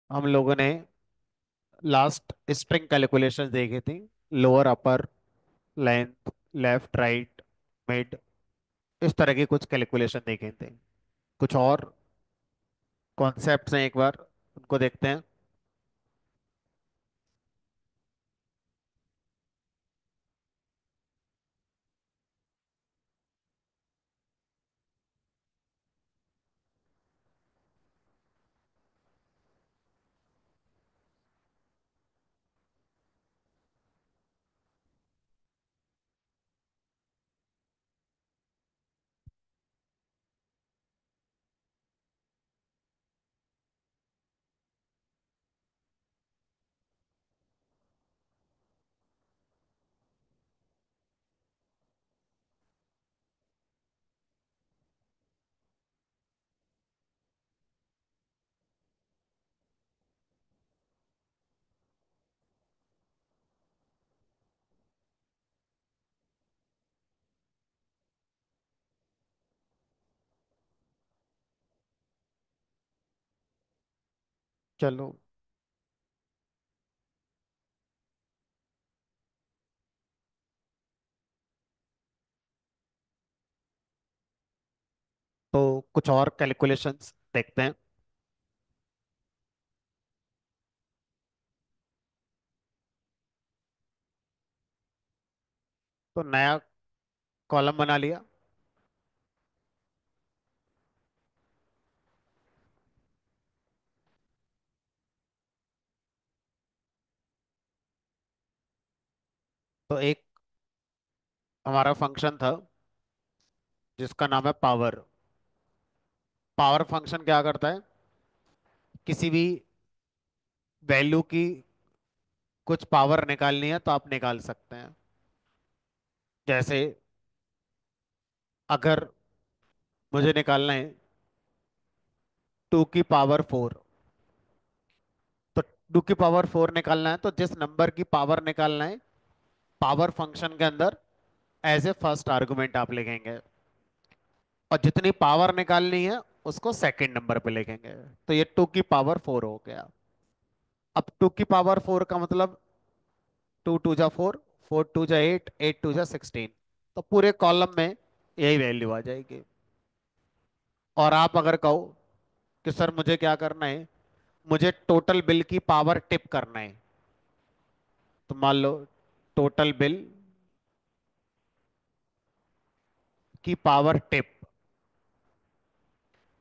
हम लोगों ने लास्ट स्ट्रिंग कैलकुलेशंस देखी थी। Lower upper, length, left right, mid, इस तरह की कुछ कैलकुलेशन देखे थे। कुछ और कॉन्सेप्ट्स हैं, एक बार उनको देखते हैं। चलो, तो कुछ और कैलकुलेशंस देखते हैं। तो नया कॉलम बना लिया। तो एक हमारा फंक्शन था जिसका नाम है पावर। पावर फंक्शन क्या करता है? किसी भी वैल्यू की कुछ पावर निकालनी है तो आप निकाल सकते हैं। जैसे अगर मुझे निकालना है 2 की पावर 4, तो 2 की पावर 4 निकालना है तो जिस नंबर की पावर निकालना है, पावर फंक्शन के अंदर एज ए फर्स्ट आर्गुमेंट आप लिखेंगे, और जितनी पावर निकालनी है उसको सेकंड नंबर पे लिखेंगे। तो ये 2 की पावर 4 हो गया। अब 2 की पावर 4 का मतलब 2 2 जा 4, 4 2 जा 8, 8 2 जा 16। तो पूरे कॉलम में यही वैल्यू आ जाएगी। और आप अगर कहो कि सर मुझे क्या करना है, मुझे टोटल बिल की पावर टिप करना है, तो मान लो टोटल बिल की पावर टिप,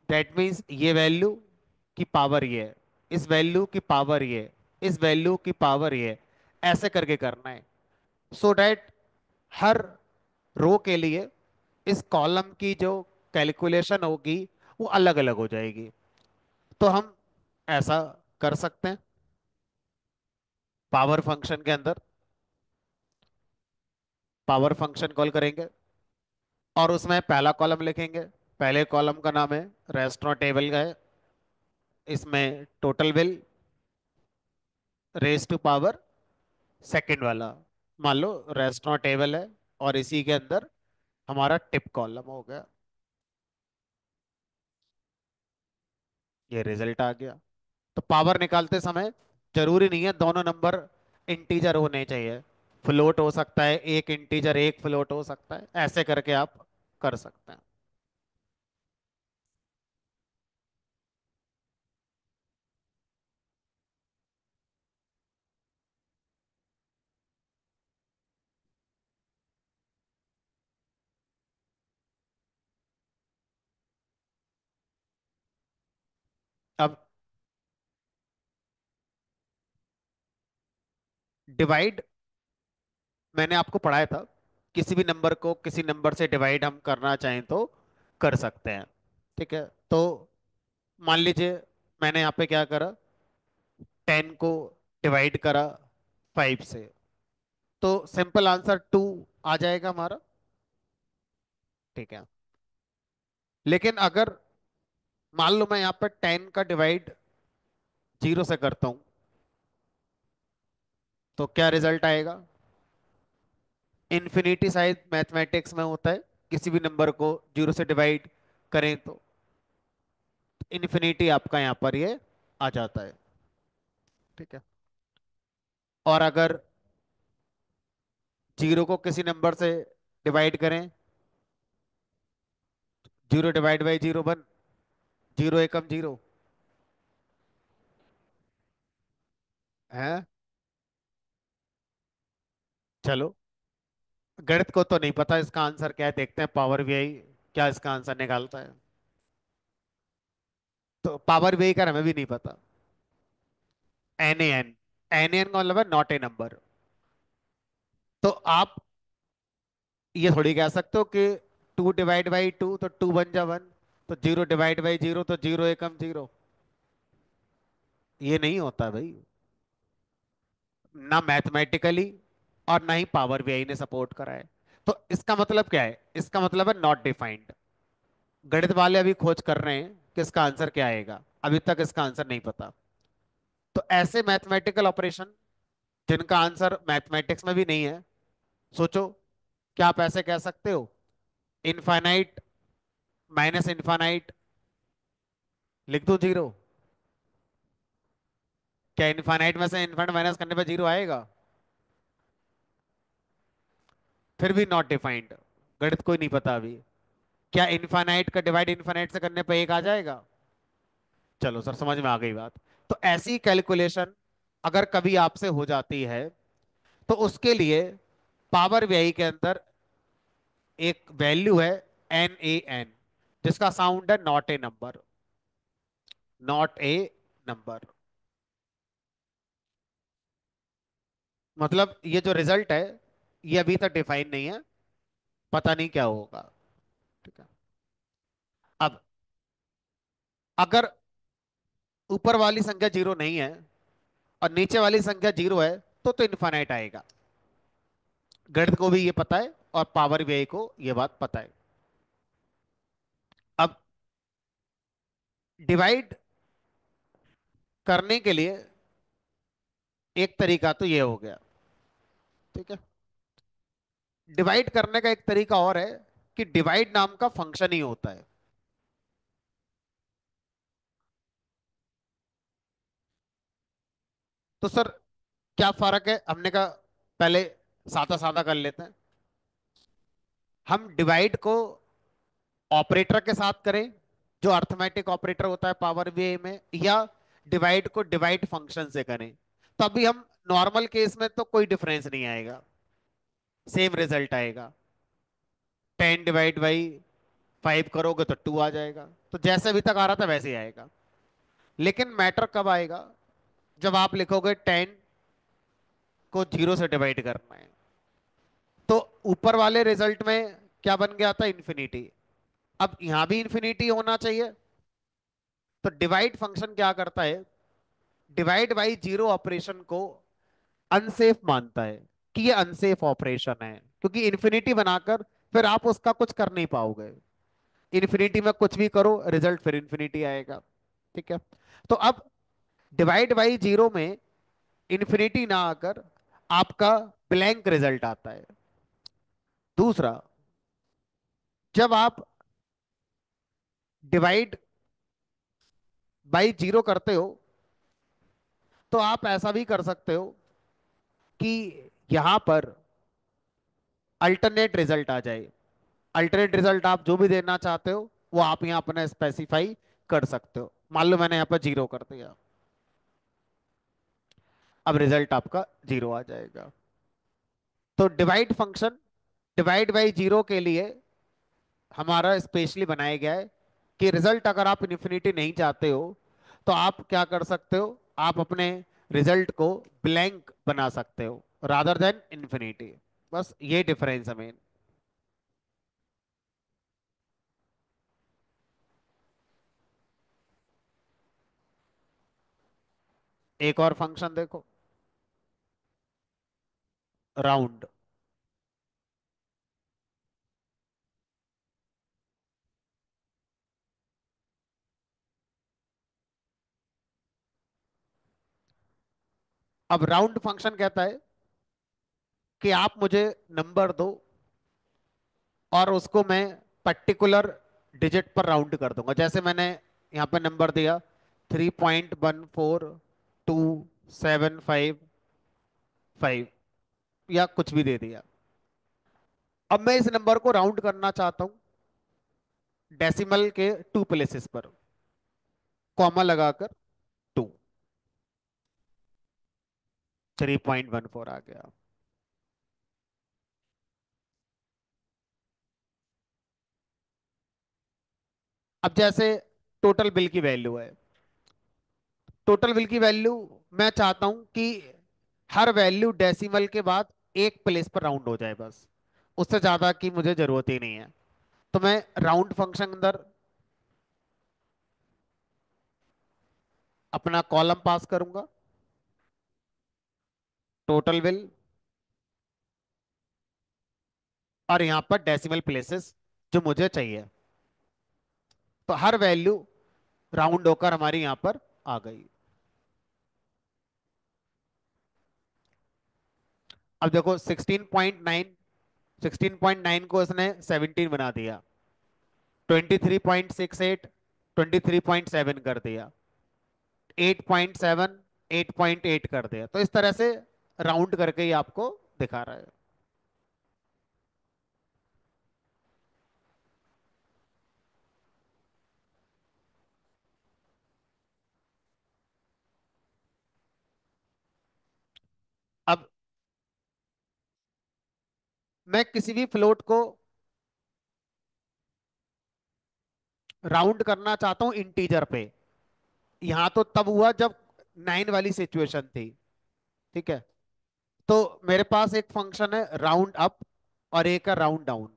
दैट मीन्स ये वैल्यू की पावर ये है, इस वैल्यू की पावर ये है, इस वैल्यू की पावर ये है, ऐसे करके करना है। सो डैट हर रो के लिए इस कॉलम की जो कैलकुलेशन होगी वो अलग अलग हो जाएगी। तो हम ऐसा कर सकते हैं। पावर फंक्शन के अंदर पावर फंक्शन कॉल करेंगे और उसमें पहला कॉलम लिखेंगे। पहले कॉलम का नाम है रेस्टोरेंट टेबल का है, इसमें total bill raise to power second वाला, मान लो रेस्टोरेंट टेबल है, और इसी के अंदर हमारा टिप कॉलम हो गया। ये रिजल्ट आ गया। तो पावर निकालते समय जरूरी नहीं है दोनों नंबर इंटीजर होने चाहिए। फ्लोट हो सकता है, एक इंटीजर एक फ्लोट हो सकता है, ऐसे करके आप कर सकते हैं। अब डिवाइड मैंने आपको पढ़ाया था। किसी भी नंबर को किसी नंबर से डिवाइड हम करना चाहें तो कर सकते हैं। ठीक है, तो मान लीजिए मैंने यहाँ पे क्या करा, 10 को डिवाइड करा 5 से, तो सिंपल आंसर 2 आ जाएगा हमारा। ठीक है, लेकिन अगर मान लो मैं यहाँ पर 10 का डिवाइड 0 से करता हूँ, तो क्या रिजल्ट आएगा? इन्फिनिटी शायद मैथमेटिक्स में होता है, किसी भी नंबर को 0 से डिवाइड करें तो इन्फिनिटी आपका यहाँ पर ये आ जाता है। ठीक है। और अगर जीरो को किसी नंबर से डिवाइड करें, zero divide by zero one, zero Ekam zero है। चलो, गणित को तो नहीं पता इसका आंसर क्या है, देखते हैं पावर वीआई क्या इसका आंसर निकालता है। तो पावर वीआई का हमें भी नहीं पता। N A N, N A N का मतलब है नॉट ए नंबर। तो आप ये थोड़ी कह सकते हो कि टू डिवाइड बाई टू तो टू बन जा वन, तो जीरो डिवाइड बाई जीरो तो जीरो एकम जीरो। ये नहीं होता भाई, ना मैथमेटिकली और ना ही पावर बीआई ने सपोर्ट करा है। तो इसका मतलब क्या है, इसका मतलब है नॉट डिफाइंड। गणित वाले अभी खोज कर रहे हैं कि इसका आंसर क्या आएगा, अभी तक इसका आंसर नहीं पता। तो ऐसे मैथमेटिकल ऑपरेशन जिनका आंसर मैथमेटिक्स में भी नहीं है, सोचो, क्या आप ऐसे कह सकते हो इनफाइनाइट माइनस इनफाइनाइट लिख दो जीरो? क्या इनफाइनाइट में से इनफाइनाइट माइनस करने पे जीरो आएगा? फिर भी नॉट डिफाइंड, गणित कोई नहीं पता अभी। क्या इनफाइनाइट का डिवाइड इनफाइनाइट से करने पे एक आ जाएगा? चलो सर, समझ में आ गई बात। तो ऐसी कैलकुलेशन अगर कभी आपसे हो जाती है, तो उसके लिए पावर बीआई के अंदर एक वैल्यू है एन ए एन, जिसका साउंड है not a number, not a number. मतलब ये जो रिजल्ट है, ये अभी तक डिफाइन नहीं है, पता नहीं क्या होगा। ठीक है। अब अगर ऊपर वाली संख्या जीरो नहीं है और नीचे वाली संख्या जीरो है, तो इनफाइनाइट आएगा। गणित को भी ये पता है और पावर बीआई को ये बात पता है। अब डिवाइड करने के लिए एक तरीका तो ये हो गया, ठीक है। डिवाइड करने का एक तरीका और है कि डिवाइड नाम का फंक्शन ही होता है। तो सर, क्या फर्क है? हमने कहा पहले सादा सादा कर लेते हैं। हम डिवाइड को ऑपरेटर के साथ करें, जो अर्थमेटिक ऑपरेटर होता है पावर बीआई में, या डिवाइड को डिवाइड फंक्शन से करें, तो अभी हम नॉर्मल केस में तो कोई डिफरेंस नहीं आएगा, सेम रिजल्ट आएगा। 10 डिवाइड बाई 5 करोगे तो 2 आ जाएगा, तो जैसे अभी तक आ रहा था वैसे ही आएगा। लेकिन मैटर कब आएगा? जब आप लिखोगे 10 को जीरो से डिवाइड करना है, तो ऊपर वाले रिजल्ट में क्या बन गया था? इंफिनिटी। अब यहां भी इंफिनिटी होना चाहिए। तो डिवाइड फंक्शन क्या करता है, डिवाइड बाई जीरो ऑपरेशन को अनसेफ मानता है, कि ये अनसेफ ऑपरेशन है, क्योंकि इंफिनिटी बनाकर फिर आप उसका कुछ कर नहीं पाओगे। इंफिनिटी में कुछ भी करो, रिजल्ट फिर इंफिनिटी आएगा। ठीक है। तो अब डिवाइड बाई जीरो में इंफिनिटी ना आकर आपका ब्लैंक रिजल्ट आता है। दूसरा, जब आप डिवाइड बाई जीरो करते हो, तो आप ऐसा भी कर सकते हो कि यहां पर अल्टरनेट रिजल्ट आ जाए। अल्टरनेट रिजल्ट आप जो भी देना चाहते हो वो आप यहां अपना स्पेसिफाई कर सकते हो। मान लो मैंने यहां पर जीरो कर दिया, अब रिजल्ट आपका जीरो आ जाएगा। तो divide function divide by zero के लिए हमारा स्पेशली बनाया गया है कि रिजल्ट अगर आप इन्फिनिटी नहीं चाहते हो, तो आप क्या कर सकते हो, आप अपने रिजल्ट को ब्लैंक बना सकते हो रादर देन इन्फिनिटी। बस ये डिफरेंस है मेन। एक और फंक्शन देखो, राउंड। अब राउंड फंक्शन कहता है कि आप मुझे नंबर दो और उसको मैं पर्टिकुलर डिजिट पर राउंड कर दूंगा। जैसे मैंने यहाँ पे नंबर दिया 3.1427, 755 या कुछ भी दे दिया। अब मैं इस नंबर को राउंड करना चाहता हूं डेसिमल के 2 प्लेसेस पर, कॉमा लगाकर 2, 3.14 आ गया। अब जैसे टोटल बिल की वैल्यू है, टोटल बिल की वैल्यू मैं चाहता हूं कि हर वैल्यू डेसिमल के बाद एक प्लेस पर राउंड हो जाए बस, उससे ज्यादा की मुझे जरूरत ही नहीं है। तो मैं राउंड फंक्शन अंदर अपना कॉलम पास करूंगा, टोटल बिल, और यहां पर डेसिमल प्लेसेस जो मुझे चाहिए। तो हर वैल्यू राउंड होकर हमारी यहां पर आ गई। अब देखो 16.9, 16.9 को इसने 17 बना दिया, 23.68 23.7 कर दिया, 8.7 8.8 कर दिया। तो इस तरह से राउंड करके ही आपको दिखा रहा है। अब मैं किसी भी फ्लोट को राउंड करना चाहता हूं इंटीजर पे। यहां तो तब हुआ जब 9 वाली सिचुएशन थी, ठीक है। तो मेरे पास एक फंक्शन है राउंड अप और एक है राउंड डाउन।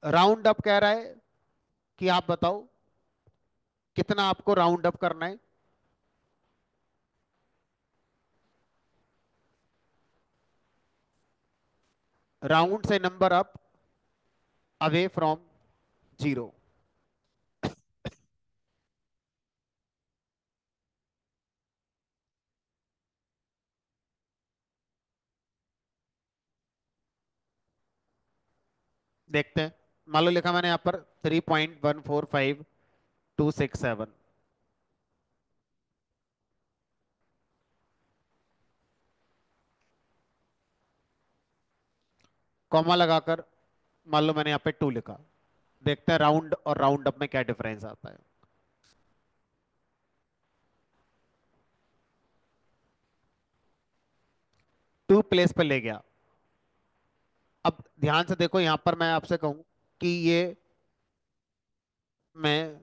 राउंड अप कह रहा है कि आप बताओ कितना आपको राउंड अप करना है। राउंड से नंबर अप अवे फ्रॉम 0। देखते हैं। मान लो लिखा मैंने यहाँ पर 3.145267, कॉमा लगाकर मान लो मैंने यहाँ पे 2 लिखा। देखते हैं राउंड और राउंड अप में क्या डिफरेंस आता है। 2 प्लेस पे ले गया। अब ध्यान से देखो, यहां पर मैं आपसे कहूं कि ये मैं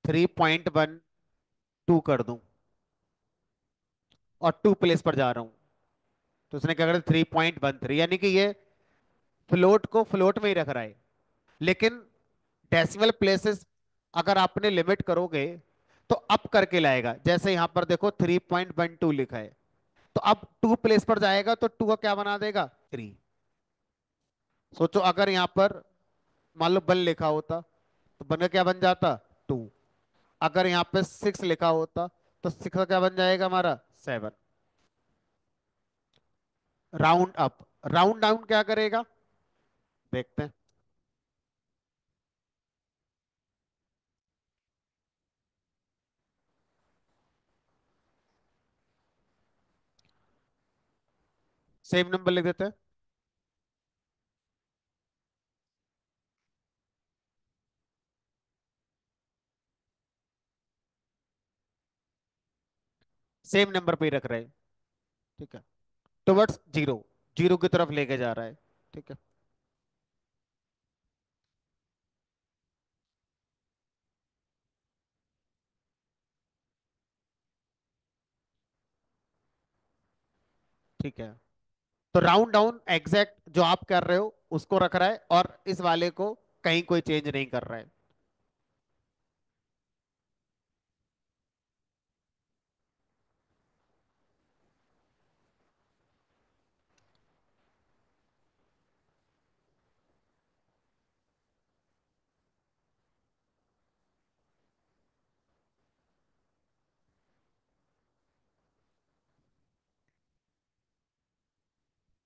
3.12 कर दूं और 2 प्लेस पर जा रहा हूं, तो उसने क्या करा 3.13, यानी कि ये फ्लोट को फ्लोट में ही रख रहा है। लेकिन डेसिमल प्लेसेस अगर आपने लिमिट करोगे तो अप करके लाएगा। जैसे यहां पर देखो 3.12 लिखा है, तो अब 2 प्लेस पर जाएगा तो 2 का क्या बना देगा 3। सोचो अगर यहां पर मान लो 1 लिखा होता तो 1 का क्या बन जाता 2। अगर यहाँ पे 6 लिखा होता तो 6 का क्या बन जाएगा हमारा 7। Round up. राउंड डाउन क्या करेगा, देखते हैं। सेम नंबर लिख देते हैं। सेम नंबर पे ही रख रहे हैं, ठीक है। टुवर्ड्स 0, 0 की तरफ लेके जा रहा है, ठीक है। ठीक है। तो राउंड डाउन एग्जैक्ट जो आप कर रहे हो उसको रख रहा है और इस वाले को कहीं कोई चेंज नहीं कर रहा है।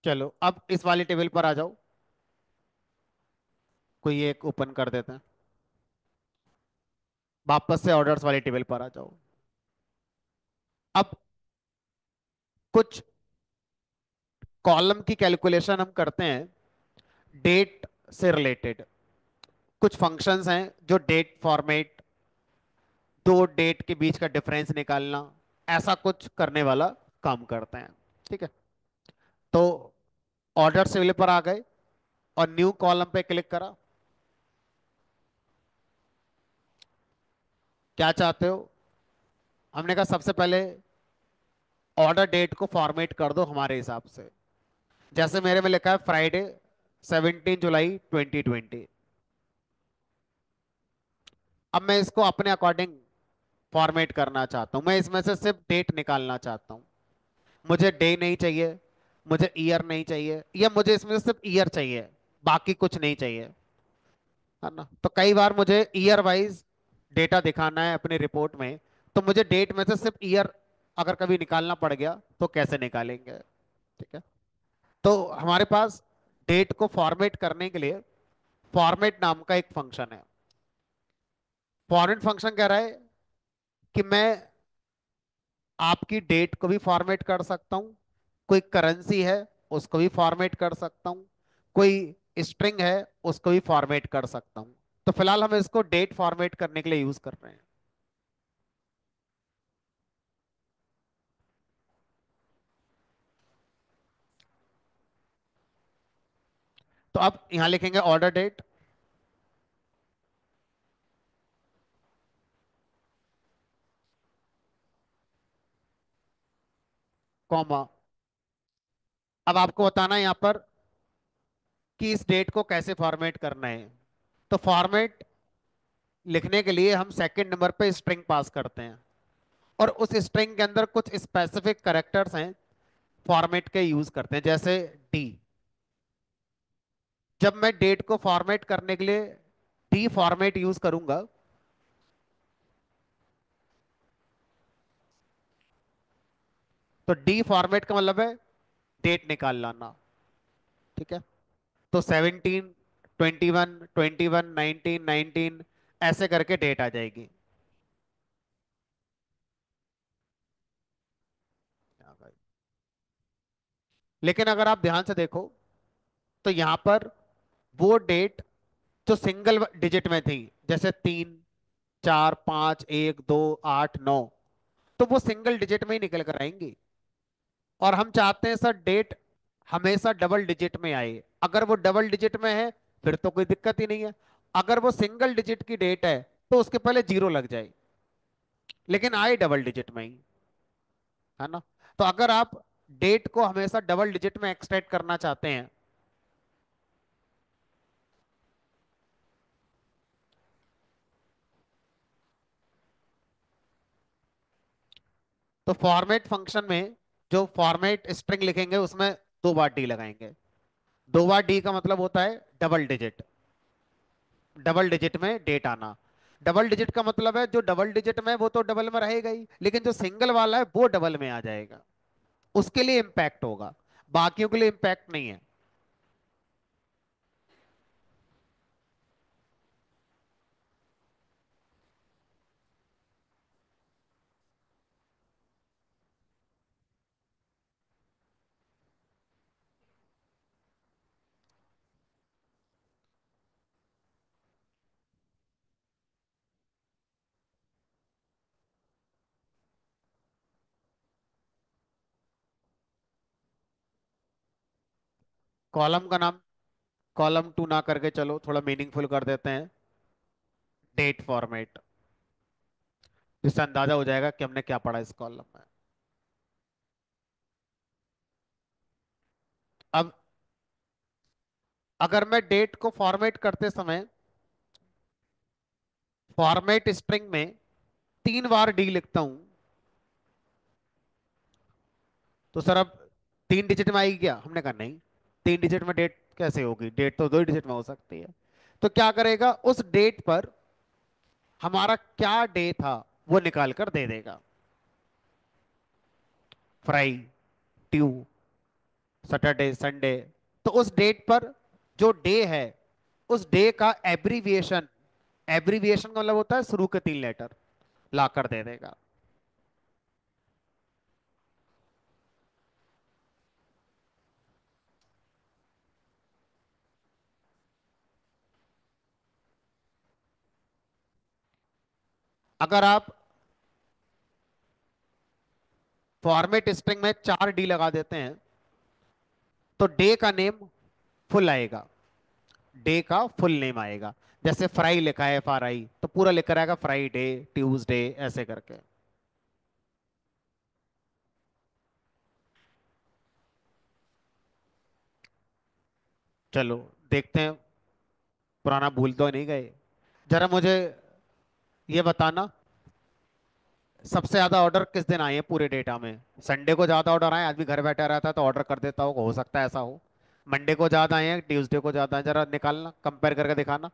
चलो अब इस वाली टेबल पर आ जाओ, कोई एक ओपन कर देते हैं। वापस से ऑर्डर्स वाली टेबल पर आ जाओ। अब कुछ कॉलम की कैलकुलेशन हम करते हैं डेट से रिलेटेड। कुछ फंक्शंस हैं जो डेट फॉर्मेट, दो डेट के बीच का डिफरेंस निकालना, ऐसा कुछ करने वाला काम करते हैं। ठीक है। तो ऑर्डर सिविल पर आ गए और न्यू कॉलम पे क्लिक करा। क्या चाहते हो? हमने कहा सबसे पहले ऑर्डर डेट को फॉर्मेट कर दो हमारे हिसाब से। जैसे मेरे में लिखा है फ्राइडे 17 जुलाई 2020। अब मैं इसको अपने अकॉर्डिंग फॉर्मेट करना चाहता हूं। मैं इसमें से सिर्फ डेट निकालना चाहता हूं। मुझे डे नहीं चाहिए, मुझे ईयर नहीं चाहिए, या मुझे इसमें से सिर्फ ईयर चाहिए, बाकी कुछ नहीं चाहिए। है ना? तो कई बार मुझे ईयर वाइज डेटा दिखाना है अपनी रिपोर्ट में, तो मुझे डेट में से सिर्फ ईयर अगर कभी निकालना पड़ गया तो कैसे निकालेंगे? ठीक है। तो हमारे पास डेट को फॉर्मेट करने के लिए फॉर्मेट नाम का एक फंक्शन है। फॉर्मेट फंक्शन कह रहा है कि मैं आपकी डेट को भी फॉर्मेट कर सकता हूं, कोई करेंसी है उसको भी फॉर्मेट कर सकता हूं, कोई स्ट्रिंग है उसको भी फॉर्मेट कर सकता हूं। तो फिलहाल हम इसको डेट फॉर्मेट करने के लिए यूज कर रहे हैं। तो अब यहां लिखेंगे ऑर्डर डेट, कॉमा। अब आपको बताना है यहां पर कि इस डेट को कैसे फॉर्मेट करना है। तो फॉर्मेट लिखने के लिए हम सेकंड नंबर पे स्ट्रिंग पास करते हैं, और उस स्ट्रिंग के अंदर कुछ स्पेसिफिक कैरेक्टर्स हैं फॉर्मेट के यूज करते हैं, जैसे डी। जब मैं डेट को फॉर्मेट करने के लिए डी फॉर्मेट यूज करूंगा, तो डी फॉर्मेट का मतलब है डेट निकाल लाना। ठीक है। तो 17 21 21 19 19 ऐसे करके डेट आ जाएगी। लेकिन अगर आप ध्यान से देखो तो यहां पर वो डेट जो सिंगल डिजिट में थी, जैसे 3 4 5 1 2 8 9, तो वो सिंगल डिजिट में ही निकल कर आएंगी। और हम चाहते हैं सर डेट हमेशा डबल डिजिट में आए। अगर वो डबल डिजिट में है फिर तो कोई दिक्कत ही नहीं है। अगर वो सिंगल डिजिट की डेट है तो उसके पहले जीरो लग जाए, लेकिन आए डबल डिजिट में ही। है ना? तो अगर आप डेट को हमेशा डबल डिजिट में एक्सट्रैक्ट करना चाहते हैं, तो फॉर्मेट फंक्शन में जो फॉर्मेट स्ट्रिंग लिखेंगे उसमें दो बार डी लगाएंगे। दो बार डी का मतलब होता है डबल डिजिट, डबल डिजिट में डेट आना। डबल डिजिट का मतलब है जो डबल डिजिट में है वो तो डबल में रहेगा ही, लेकिन जो सिंगल वाला है वो डबल में आ जाएगा, उसके लिए इंपैक्ट होगा, बाकियों के लिए इंपैक्ट नहीं है। कॉलम का नाम कॉलम टू ना करके चलो थोड़ा मीनिंगफुल कर देते हैं, डेट फॉर्मेट, जिससे अंदाजा हो जाएगा कि हमने क्या पढ़ा इस कॉलम में। अब अगर मैं डेट को फॉर्मेट करते समय फॉर्मेट स्ट्रिंग में 3 बार डी लिखता हूं, तो सर अब 3 डिजिट में आएगी क्या? हमने कहा नहीं, 3 डिजिट में डेट कैसे होगी? डेट तो 2 डिजिट में हो सकती है। तो क्या करेगा, उस डेट पर हमारा क्या डे था वो निकाल कर दे देगा। फ्राई, ट्यू, सैटरडे, संडे। तो उस डेट पर जो डे है उस डे का एब्रीविएशन, एब्रीविएशन का मतलब होता है शुरू के 3 लेटर, ला कर दे देगा। अगर आप फॉर्मेट स्ट्रिंग में 4D लगा देते हैं तो डे का नेम फुल आएगा, डे का फुल नेम आएगा। जैसे फ्राई लिखा है, FRI, तो पूरा लिखा रहेगा फ्राइडे, ट्यूसडे, ऐसे करके। चलो देखते हैं, पुराना भूल तो नहीं गए। जरा मुझे ये बताना, सबसे ज्यादा ऑर्डर किस दिन आए हैं पूरे डेटा में? संडे को ज्यादा ऑर्डर आए, आदमी घर बैठा रहता है तो ऑर्डर कर देता हो सकता है ऐसा हो। मंडे को ज्यादा आए हैं, ट्यूसडे को ज्यादा आए, जरा निकालना, कंपेयर करके दिखाना।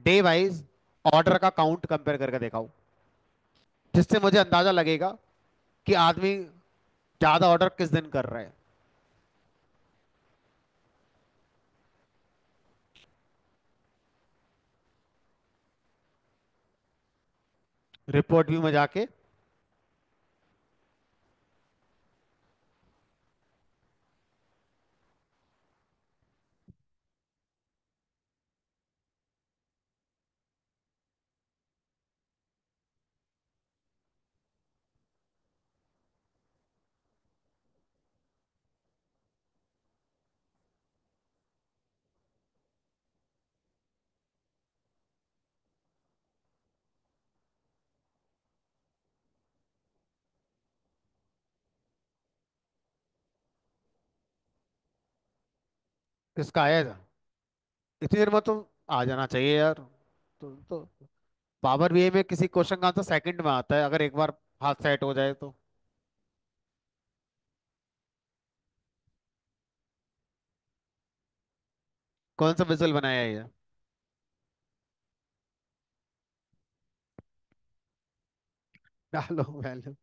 डे वाइज ऑर्डर का काउंट कंपेयर करके दिखाओ, जिससे मुझे अंदाजा लगेगा कि आदमी ज्यादा ऑर्डर किस दिन कर रहा है। रिपोर्ट व्यू में जाके, किसका आया था? इतनी देर में तो आ जाना चाहिए यार। तो पावर बीआई में किसी क्वेश्चन का आंसर सेकंड में आता है, अगर एक बार हाथ सेट हो जाए तो। कौन सा विजुअल बनाया है ये? डालो वैल्यू।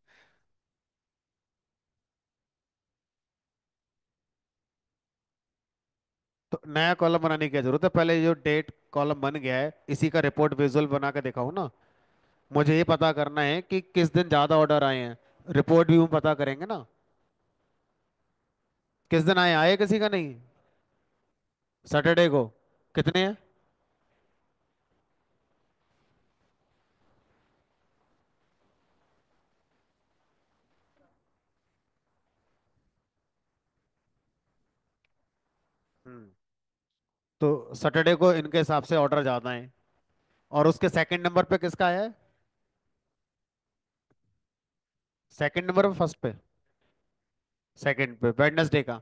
तो नया कॉलम बनाने की क्या जरूरत है? पहले जो डेट कॉलम बन गया है इसी का रिपोर्ट विजुअल बना के दिखाओ ना। मुझे ये पता करना है कि किस दिन ज्यादा ऑर्डर आए हैं, रिपोर्ट व्यू में पता करेंगे ना। किस दिन आए, आए किसी का नहीं? सैटरडे को कितने हैं? हम्म। तो सैटरडे को इनके हिसाब से ऑर्डर ज्यादा है। और उसके सेकंड नंबर पे किसका है? सेकंड नंबर पे, फर्स्ट पे? सेकंड पे वेडनेसडे का।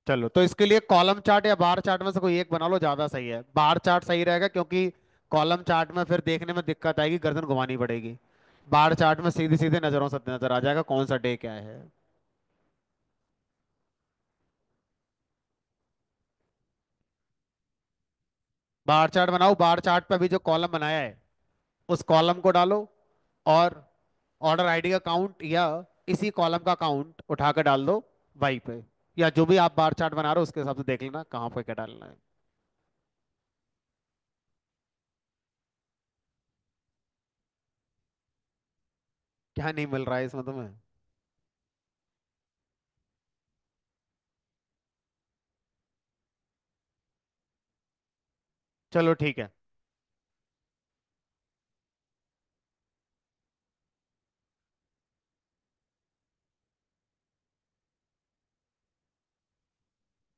चलो तो इसके लिए कॉलम चार्ट या बार चार्ट में से कोई एक बना लो, ज्यादा सही है। बार चार्ट सही रहेगा क्योंकि कॉलम चार्ट में फिर देखने में दिक्कत आएगी, गर्दन घुमानी पड़ेगी। बार चार्ट में सीधे सीधे नजरों से नजर आ जाएगा कौन सा डे क्या है। बार चार्ट बनाओ, बार चार्ट पे अभी जो कॉलम बनाया है उस कॉलम को डालो, और ऑर्डर आईडी का काउंट या इसी कॉलम का काउंट उठा कर डाल दो वाई पे। या जो भी आप बार चार्ट बना रहे हो उसके हिसाब से देख लेना कहाँ पे क्या डालना है। क्या नहीं मिल रहा है इसमें तुम्हें? चलो ठीक है।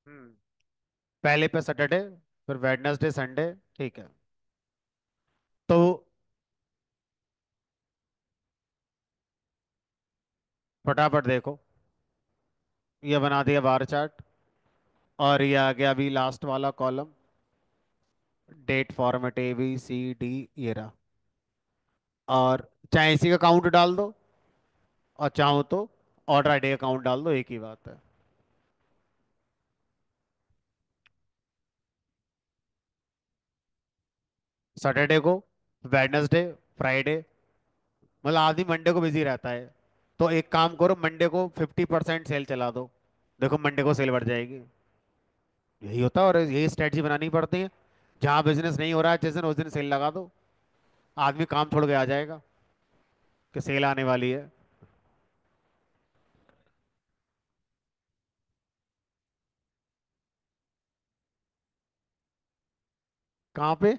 हम्म। पहले पे सैटरडे, फिर वेडनेसडे, संडे। ठीक है। तो फटाफट देखो, ये बना दिया बार चार्ट, और ये आ गया अभी लास्ट वाला कॉलम, डेट फॉर्मेट ABCD, ये रहा। और चाहे इसी का काउंट डाल दो, और चाहो तो ऑर्डर आईडी का काउंट डाल दो, एक ही बात है। सैटरडे को, वेडनेसडे, फ्राइडे, मतलब आदमी मंडे को बिजी रहता है। तो एक काम करो, मंडे को 50% सेल चला दो, देखो मंडे को सेल बढ़ जाएगी। यही होता है, और यही स्ट्रेटजी बनानी पड़ती है। जहाँ बिजनेस नहीं हो रहा है जिस दिन, उस दिन सेल लगा दो, आदमी काम छोड़ के आ जाएगा कि सेल आने वाली है। कहाँ पे?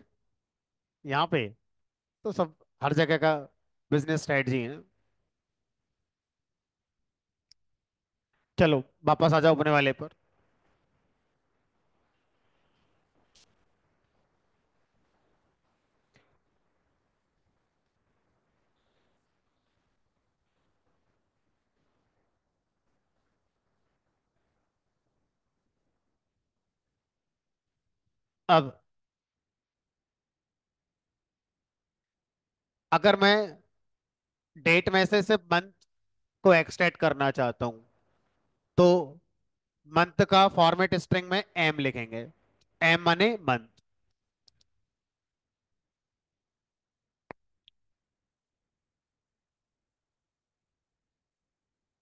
यहाँ पे? तो सब हर जगह का बिजनेस स्ट्रेटजी है। चलो वापस आ जाओ अपने वाले पर। अब अगर मैं डेट में से सिर्फ मंथ को एक्सट्रैक्ट करना चाहता हूँ, तो मंथ का फॉर्मेट स्ट्रिंग में एम लिखेंगे। एम माने मंथ।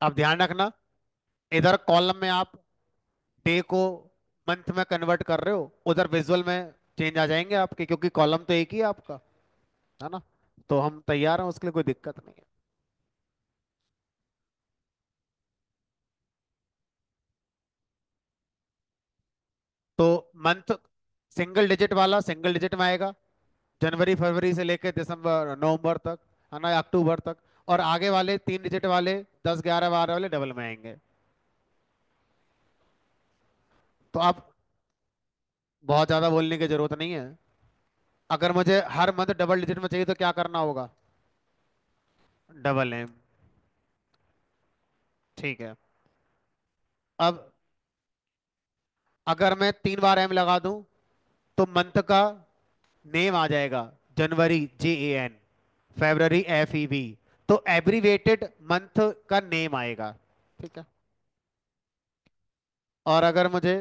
अब ध्यान रखना, इधर कॉलम में आप डे को मंथ में कन्वर्ट कर रहे हो, उधर विजुअल में चेंज आ जाएंगे आपके, क्योंकि कॉलम तो एक ही है आपका, है ना? तो हम तैयार हैं, उसके लिए कोई दिक्कत नहीं है। तो मंथ सिंगल डिजिट वाला सिंगल डिजिट में आएगा, जनवरी फरवरी से लेके दिसंबर नवंबर तक, है ना, अक्टूबर तक। और आगे वाले 3 डिजिट वाले 10 11 12 वाले डबल में आएंगे। तो आप बहुत ज्यादा बोलने की जरूरत नहीं है। अगर मुझे हर मंथ डबल डिजिट में चाहिए तो क्या करना होगा? Double M. ठीक है। अब अगर मैं 3 बार एम लगा दूं, तो मंथ का नेम आ जाएगा, जनवरी JAN, फेब्रवरी FEB। तो एब्रीवेटेड मंथ का नेम आएगा। ठीक है। और अगर मुझे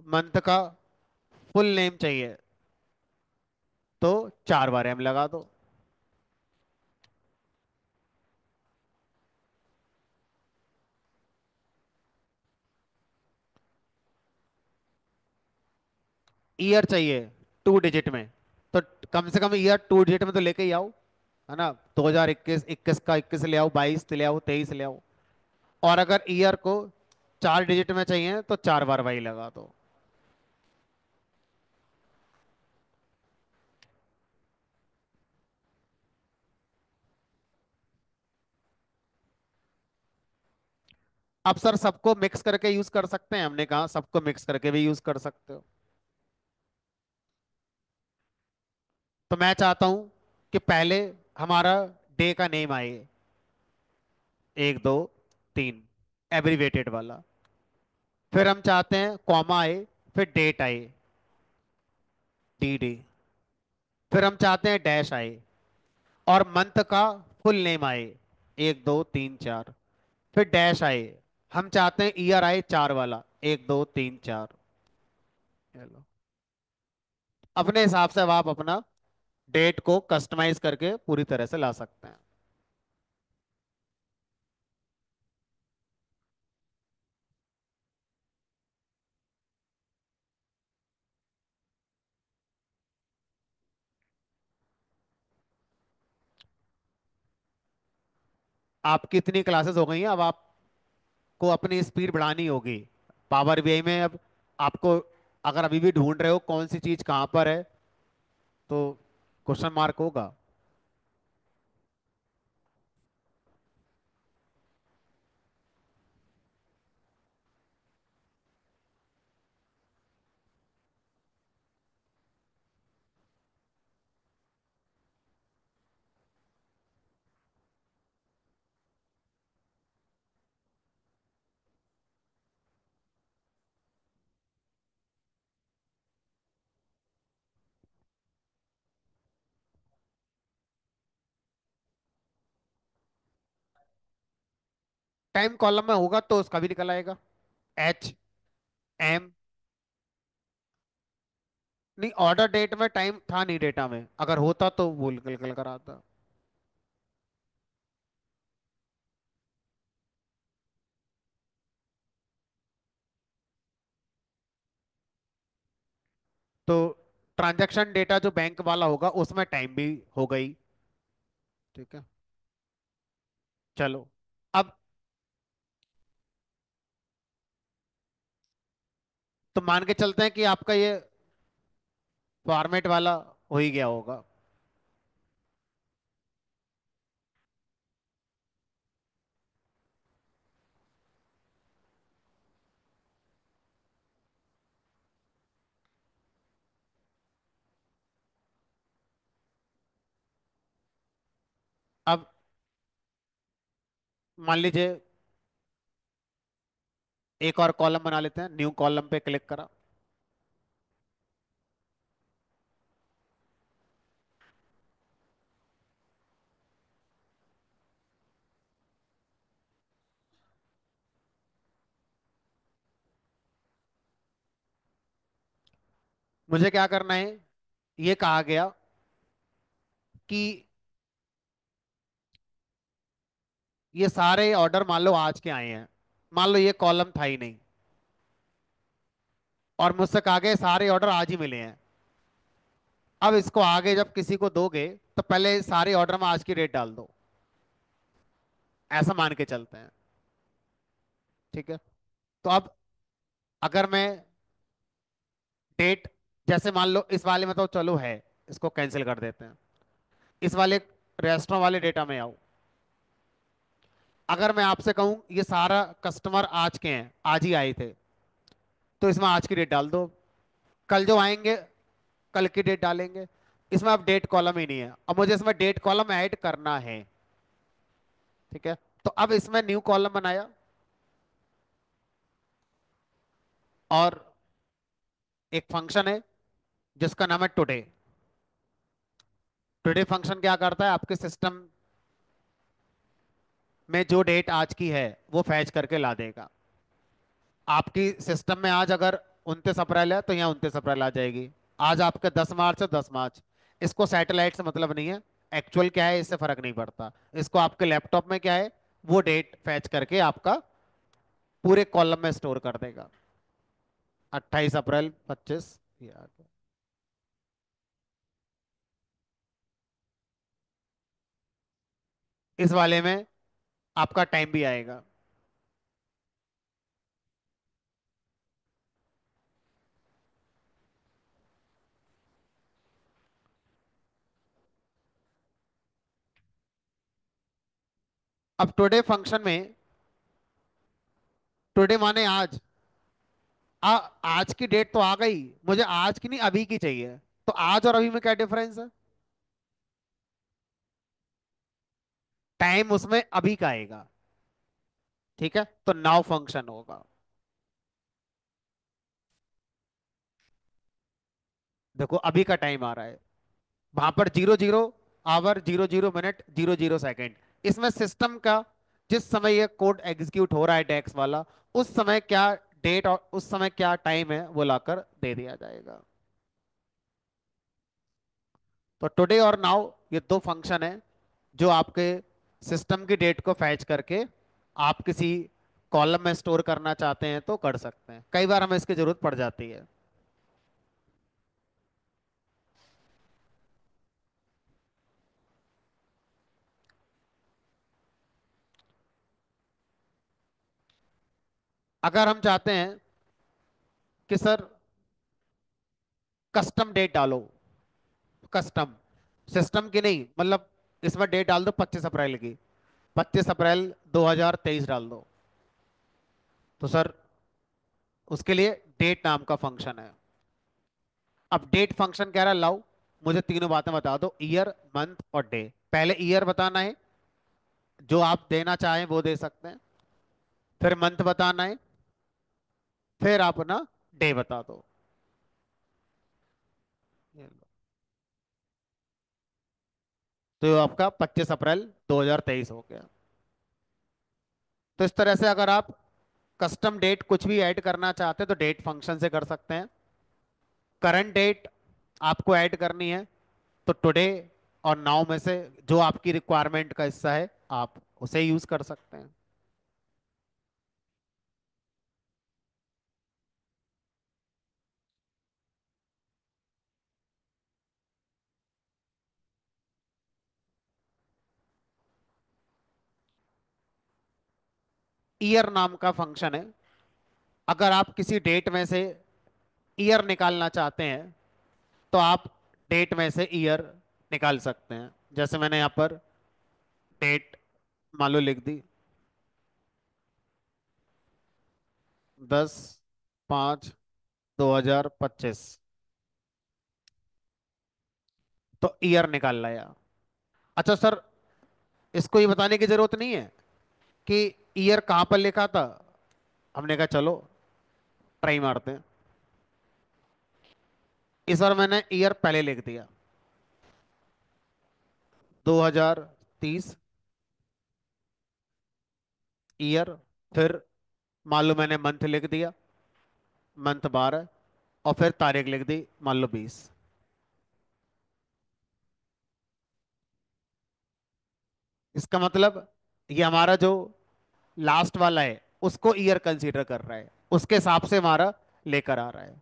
मंथ का फुल नेम चाहिए, तो 4 बार एम लगा दो। ईयर चाहिए 2 डिजिट में, तो कम से कम ईयर 2 डिजिट में तो लेके ही आओ, है ना? 2021, 21 का 21 ले आओ, 22 ले आओ, 23 ले आओ। और अगर ईयर को 4 डिजिट में चाहिए तो 4 बार वाई लगा दो। अब सर सबको मिक्स करके यूज कर सकते हैं? हमने कहा सबको मिक्स करके भी यूज कर सकते हो। तो मैं चाहता हूं कि पहले हमारा डे का नेम आए, 1 2 3, एब्रीवेटेड वाला। फिर हम चाहते हैं कॉमा आए, फिर डेट आए, DD। फिर हम चाहते हैं डैश आए, और मंथ का फुल नेम आए, 1 2 3 4। फिर डैश आए। हम चाहते हैं ईयर आए 4 वाला, 1 2 3 4। चलो, अपने हिसाब से अब आप अपना डेट को कस्टमाइज करके पूरी तरह से ला सकते हैं। आपकी इतनी क्लासेस हो गई हैं, अब आपको अपनी स्पीड बढ़ानी होगी। पावर बीआई में अब आपको, अगर अभी भी ढूंढ रहे हो कौन सी चीज कहां पर है, तो क्वेश्चन मार्क होगा। टाइम कॉलम में होगा तो उसका भी निकल आएगा। HM। नहीं, ऑर्डर डेट में टाइम था नहीं डेटा में, अगर होता तो वो निकल निकल कर आता। तो ट्रांजैक्शन डेटा जो बैंक वाला होगा उसमें टाइम भी हो गई। ठीक है। चलो, अब तो मान के चलते हैं कि आपका ये फॉर्मेट वाला हो ही गया होगा। अब मान लीजिए एक और कॉलम बना लेते हैं, न्यू कॉलम पे क्लिक करा। मुझे क्या करना है, ये कहा गया कि ये सारे ऑर्डर मान लो आज के आए हैं, मान लो ये कॉलम था ही नहीं, और मुझसे कहा गया सारे ऑर्डर आज ही मिले हैं। अब इसको आगे जब किसी को दोगे तो पहले सारे ऑर्डर में आज की डेट डाल दो, ऐसा मान के चलते हैं। ठीक है। तो अब अगर मैं डेट, जैसे मान लो इस वाले में तो चलो है, इसको कैंसिल कर देते हैं। इस वाले रेस्टोरेंट वाले डेटा में आओ। अगर मैं आपसे कहूं ये सारा कस्टमर आज के हैं, आज ही आए थे, तो इसमें आज की डेट डाल दो। कल जो आएंगे कल की डेट डालेंगे। इसमें अब डेट कॉलम ही नहीं है, अब मुझे इसमें डेट कॉलम ऐड करना है। ठीक है। तो अब इसमें न्यू कॉलम बनाया, और एक फंक्शन है जिसका नाम है टुडे। टुडे फंक्शन क्या करता है, आपके सिस्टम में जो डेट आज की है वो फैच करके ला देगा। आपकी सिस्टम में आज अगर 29 अप्रैल है तो यहाँ 29 अप्रैल आ जाएगी। आज आपके 10 मार्च है, 10 मार्च। इसको सैटेलाइट से मतलब नहीं है, एक्चुअल क्या है इससे फर्क नहीं पड़ता। इसको आपके लैपटॉप में क्या है, वो डेट फैच करके आपका पूरे कॉलम में स्टोर कर देगा। 28 अप्रैल 25, ये आ गया। इस वाले में आपका टाइम भी आएगा। अब टुडे फंक्शन में टुडे माने आज। आ, आज की डेट तो आ गई, मुझे आज की नहीं अभी की चाहिए। तो आज और अभी में क्या डिफरेंस है, टाइम उसमें अभी का आएगा। ठीक है, तो नाउ फंक्शन होगा। देखो अभी का टाइम आ रहा है, वहां पर 00 आवर, 00 मिनट, 00 सेकेंड। इसमें सिस्टम का जिस समय ये कोड एग्जीक्यूट हो रहा है डेक्स वाला, उस समय क्या डेट और उस समय क्या टाइम है वो लाकर दे दिया जाएगा। तो टुडे और नाउ ये दो फंक्शन है जो आपके सिस्टम की डेट को फैच करके आप किसी कॉलम में स्टोर करना चाहते हैं तो कर सकते हैं। कई बार हमें इसकी जरूरत पड़ जाती है। अगर हम चाहते हैं कि सर कस्टम डेट डालो, कस्टम सिस्टम की नहीं, मतलब इसमें डेट डाल दो 25 अप्रैल की, 25 अप्रैल 2023 डाल दो। तो सर उसके लिए डेट नाम का फंक्शन है। अब डेट फंक्शन कह रहा है लाओ मुझे तीनों बातें बता दो, ईयर, मंथ और डे। पहले ईयर बताना है, जो आप देना चाहें वो दे सकते हैं। फिर मंथ बताना है, फिर आप अपना डे बता दो। ये लो। तो ये आपका 25 अप्रैल 2023 हो गया। तो इस तरह से अगर आप कस्टम डेट कुछ भी ऐड करना चाहते हैं तो डेट फंक्शन से कर सकते हैं। करंट डेट आपको ऐड करनी है तो टुडे और नाउ में से जो आपकी रिक्वायरमेंट का हिस्सा है आप उसे यूज कर सकते हैं। ईयर नाम का फंक्शन है, अगर आप किसी डेट में से ईयर निकालना चाहते हैं तो आप डेट में से ईयर निकाल सकते हैं। जैसे मैंने यहाँ पर डेट मान लो लिख दी, 10/5/2025, तो ईयर निकाल लाया। अच्छा सर, इसको ये बताने की जरूरत नहीं है कि ईयर कहाँ पर लिखा था। हमने कहा चलो ट्राई मारते हैं। इस बार मैंने ईयर पहले लिख दिया, 2030 ईयर। फिर मान लो मैंने मंथ लिख दिया, मंथ 12, और फिर तारीख लिख दी मान लो 20। इसका मतलब ये हमारा जो लास्ट वाला है उसको ईयर कंसीडर कर रहा है, उसके हिसाब से हमारा लेकर आ रहा है।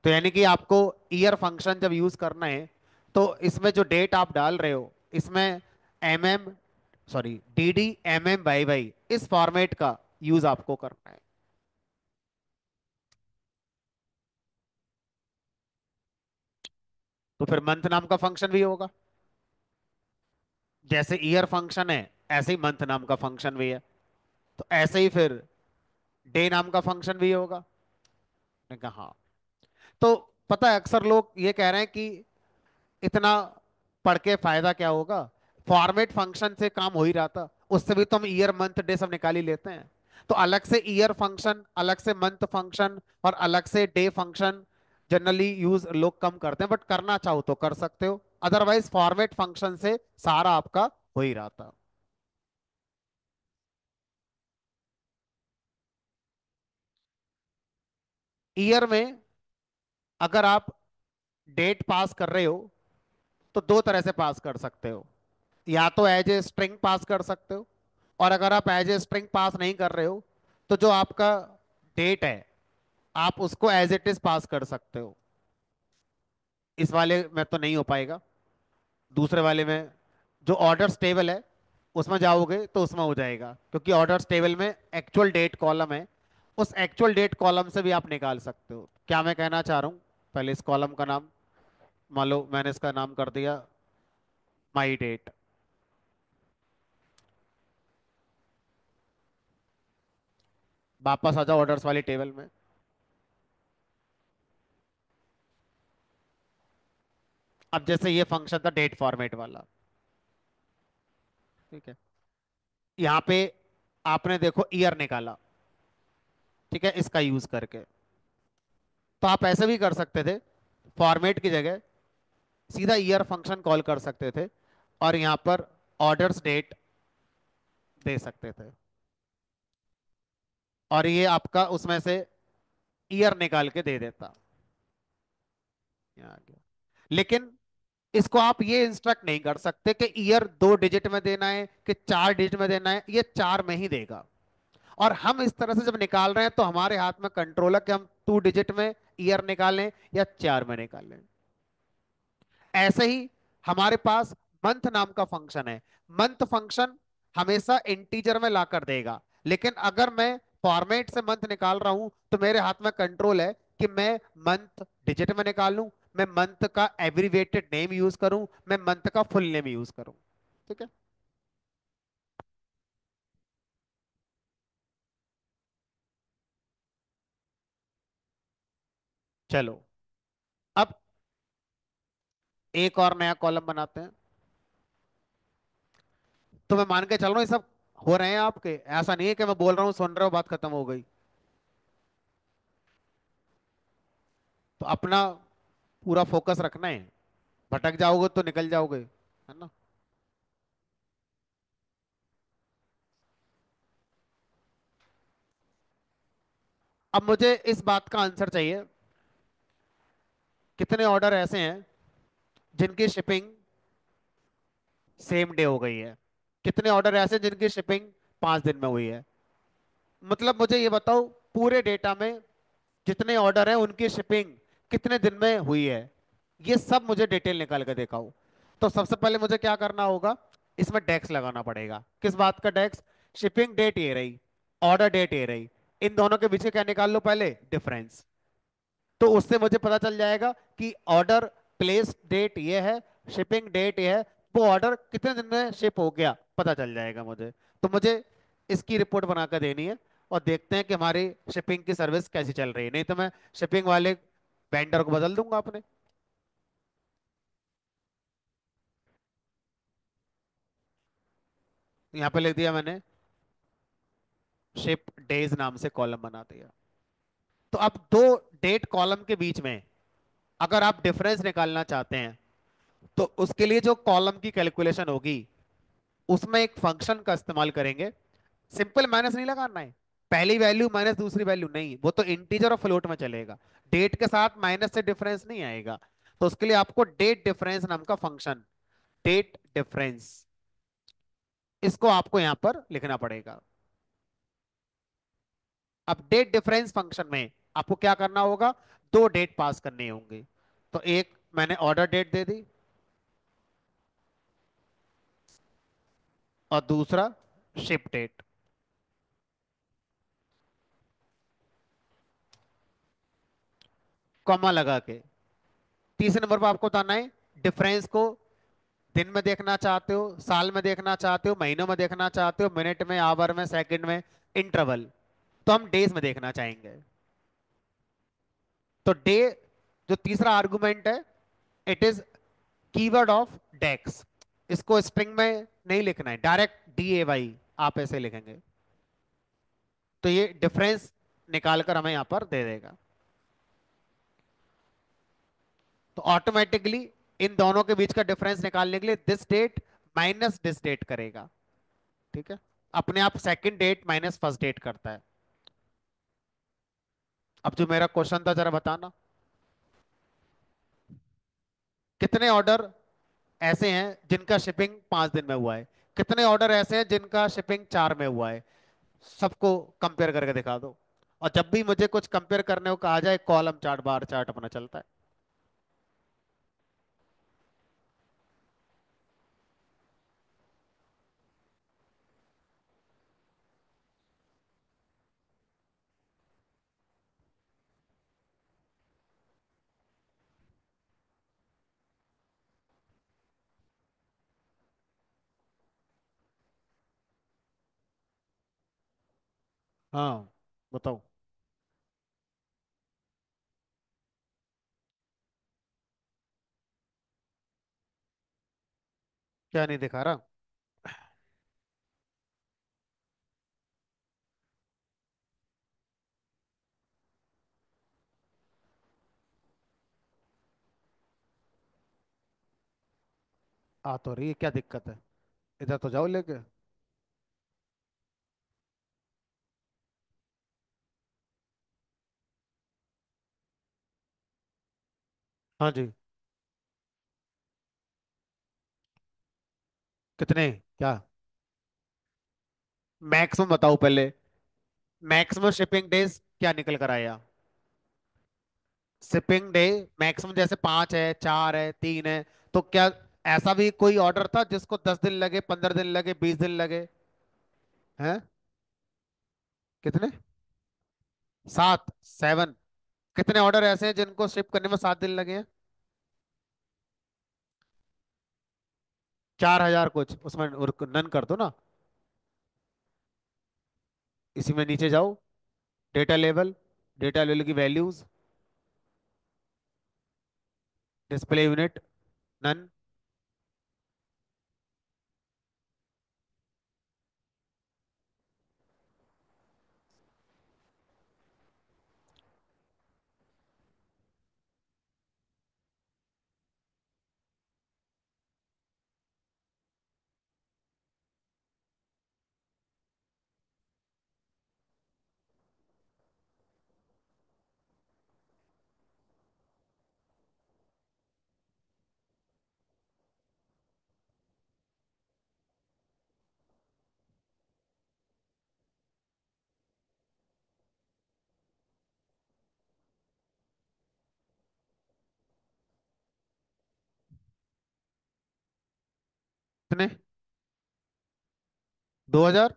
तो यानी कि आपको ईयर फंक्शन जब यूज करना है तो इसमें जो डेट आप डाल रहे हो इसमें M M, sorry, D D M M by by, इस फॉर्मेट का यूज आपको करना है। तो फिर मंथ नाम का फंक्शन भी होगा। जैसे ईयर फंक्शन है ऐसे ही मंथ नाम का फंक्शन भी है। तो ऐसे ही फिर डे नाम का फंक्शन भी होगा। मैंने कहा हाँ। तो पता है अक्सर लोग ये कह रहे हैं कि इतना पढ़ के फायदा क्या होगा, फॉर्मेट फंक्शन से काम हो ही रहा था, उससे भी तो हम ईयर मंथ डे सब निकाल ही लेते हैं। तो अलग से ईयर फंक्शन, अलग से मंथ फंक्शन और अलग से डे फंक्शन जनरली यूज लोग कम करते हैं, बट करना चाहो तो कर सकते हो, अदरवाइज फॉर्मेट फंक्शन से सारा आपका हो ही रहा था। ईयर में अगर आप डेट पास कर रहे हो तो दो तरह से पास कर सकते हो। या तो एज ए स्ट्रिंग पास कर सकते हो, और अगर आप एज ए स्ट्रिंग पास नहीं कर रहे हो तो जो आपका डेट है आप उसको एज इट इज पास कर सकते हो। इस वाले में तो नहीं हो पाएगा। दूसरे वाले में जो ऑर्डर्स टेबल है उसमें जाओगे तो उसमें हो जाएगा, क्योंकि ऑर्डर्स टेबल में एक्चुअल डेट कॉलम है, उस एक्चुअल डेट कॉलम से भी आप निकाल सकते हो। क्या मैं कहना चाह रहा हूँ, पहले इस कॉलम का नाम, मान लो मैंने इसका नाम कर दिया माई डेट। वापस आ जाओ ऑर्डर्स वाली टेबल में। अब जैसे ये फंक्शन था डेट फॉर्मेट वाला, ठीक है, यहाँ पे आपने देखो ईयर निकाला, ठीक है, इसका यूज करके। तो आप ऐसे भी कर सकते थे, फॉर्मेट की जगह सीधा ईयर फंक्शन कॉल कर सकते थे और यहाँ पर ऑर्डर्स डेट दे सकते थे, और ये आपका उसमें से ईयर निकाल के दे देता। यहाँ आ गया। लेकिन इसको आप ये इंस्ट्रक्ट नहीं कर सकते कि ईयर 2 डिजिट में देना है कि 4 डिजिट में देना है, ये 4 में ही देगा। और हम इस तरह से जब निकाल रहे हैं तो हमारे हाथ में कंट्रोल है कि हम 2 डिजिट में ईयर निकालें या 4 में निकालें। ऐसे ही हमारे पास मंथ नाम का फंक्शन है। मंथ फंक्शन हमेशा इंटीजर में लाकर देगा, लेकिन अगर मैं फॉर्मेट से मंथ निकाल रहा हूं तो मेरे हाथ में कंट्रोल है कि मैं मंथ डिजिट में निकालूं, मैं मंथ का एब्रीवेटेड नेम यूज करूं, मैं मंथ का फुल नेम यूज करूं। ठीक है। चलो, अब एक और नया कॉलम बनाते हैं। तो मैं मान के चल रहा हूँ ये सब हो रहे हैं आपके, ऐसा नहीं है कि मैं बोल रहा हूँ सुन रहे हो बात खत्म हो गई। तो अपना पूरा फोकस रखना है, भटक जाओगे तो निकल जाओगे, है ना। अब मुझे इस बात का आंसर चाहिए, कितने ऑर्डर ऐसे हैं जिनकी शिपिंग सेम डे हो गई है, कितने ऑर्डर ऐसे हैं जिनकी शिपिंग 5 दिन में हुई है। मतलब मुझे ये बताओ पूरे डेटा में जितने ऑर्डर हैं उनकी शिपिंग कितने दिन में हुई है, ये सब मुझे डिटेल निकाल के दिखाओ। तो सबसे पहले मुझे क्या करना होगा, इसमें डेक्स लगाना पड़ेगा। किस बात का डेक्स, शिपिंग डेट ये रही, ऑर्डर डेट ये रही, इन दोनों के पीछे क्या निकाल लो पहले, डिफरेंस। तो उससे मुझे पता चल जाएगा कि ऑर्डर प्लेस डेट ये है, शिपिंग डेट ये है, वो ऑर्डर कितने दिन में शिप हो गया पता चल जाएगा मुझे। तो मुझे इसकी रिपोर्ट बना कर देनी है, और देखते हैं कि हमारी शिपिंग की सर्विस कैसी चल रही है। नहीं तो मैं शिपिंग वाले वेंडर को बदल दूंगा अपने। यहाँ पे लिख दिया मैंने, शिप डेज नाम से कॉलम बना दिया। तो अब दो डेट कॉलम के बीच में अगर आप डिफरेंस निकालना चाहते हैं, तो उसके लिए जो कॉलम की कैलकुलेशन होगी, उसमें एक फंक्शन का इस्तेमाल करेंगे। सिंपल माइनस नहीं लगाना है, पहली वैल्यू माइनस दूसरी वैल्यू नहीं, वो तो इंटीजर और फ्लोट में चलेगा। डेट के साथ माइनस से डिफरेंस नहीं आएगा। तो उसके लिए आपको डेट डिफरेंस नाम का फंक्शन, डेट डिफरेंस, इसको आपको यहां पर लिखना पड़ेगा। अब डेट डिफरेंस फंक्शन में आपको क्या करना होगा, दो डेट पास करने होंगे। तो एक मैंने ऑर्डर डेट दे दी, और दूसरा शिप डेट, कॉमा लगा के। तीसरे नंबर पर आपको बताना है डिफरेंस को दिन में देखना चाहते हो, साल में देखना चाहते हो, महीनों में देखना चाहते हो, मिनट में, आवर में, सेकंड में, इंटरवल। तो हम डेज में देखना चाहेंगे। तो डे जो तीसरा आर्गुमेंट है, इट इज कीवर्ड ऑफ डेक्स। इसको स्ट्रिंग में नहीं लिखना है, डायरेक्ट DAY आप ऐसे लिखेंगे। तो ये डिफरेंस निकाल कर हमें यहां पर दे देगा। तो ऑटोमेटिकली इन दोनों के बीच का डिफरेंस निकालने के लिए this date minus this date करेगा। ठीक है, अपने आप second date minus first date करता है। अब जो मेरा क्वेश्चन था जरा बताना, कितने ऑर्डर ऐसे हैं जिनका शिपिंग 5 दिन में हुआ है, कितने ऑर्डर ऐसे हैं जिनका शिपिंग 4 में हुआ है। सबको कंपेयर करके दिखा दो। और जब भी मुझे कुछ कंपेयर करने को कहा जाए, कॉलम चार्ट बार चार्ट अपना चलता है। हाँ, बताओ। क्या नहीं दिखा रहा? आ तो रही है, क्या दिक्कत है? इधर तो जाओ लेके। हाँ जी। कितने क्या? मैक्सिमम बताओ पहले। मैक्सिमम शिपिंग डेज क्या निकल कर आया? शिपिंग डे मैक्सिमम जैसे 5 है, 4 है, 3 है। तो क्या ऐसा भी कोई ऑर्डर था जिसको 10 दिन लगे, 15 दिन लगे, 20 दिन लगे? हैं? कितने? 7, 7? कितने ऑर्डर ऐसे हैं जिनको शिप करने में 7 दिन लगे हैं? 4,000 कुछ, उसमें नन कर दो ना। इसी में नीचे जाओ, डेटा लेवल, डेटा लेवल की वैल्यूज, डिस्प्ले यूनिट, नन। कितने? 2,000?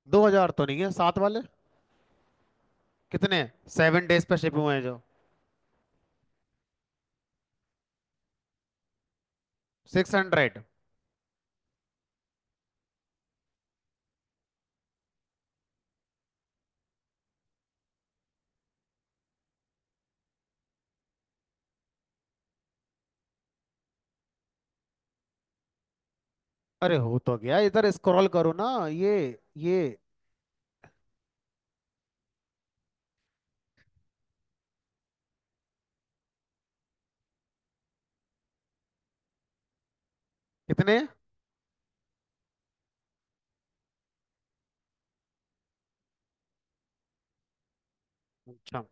2,000 तो नहीं है, 7 वाले। कितने? 7 डेज पे शिप हुए हैं जो। 600। अरे हो तो गया, इधर स्क्रॉल करो ना। ये कितने? अच्छा।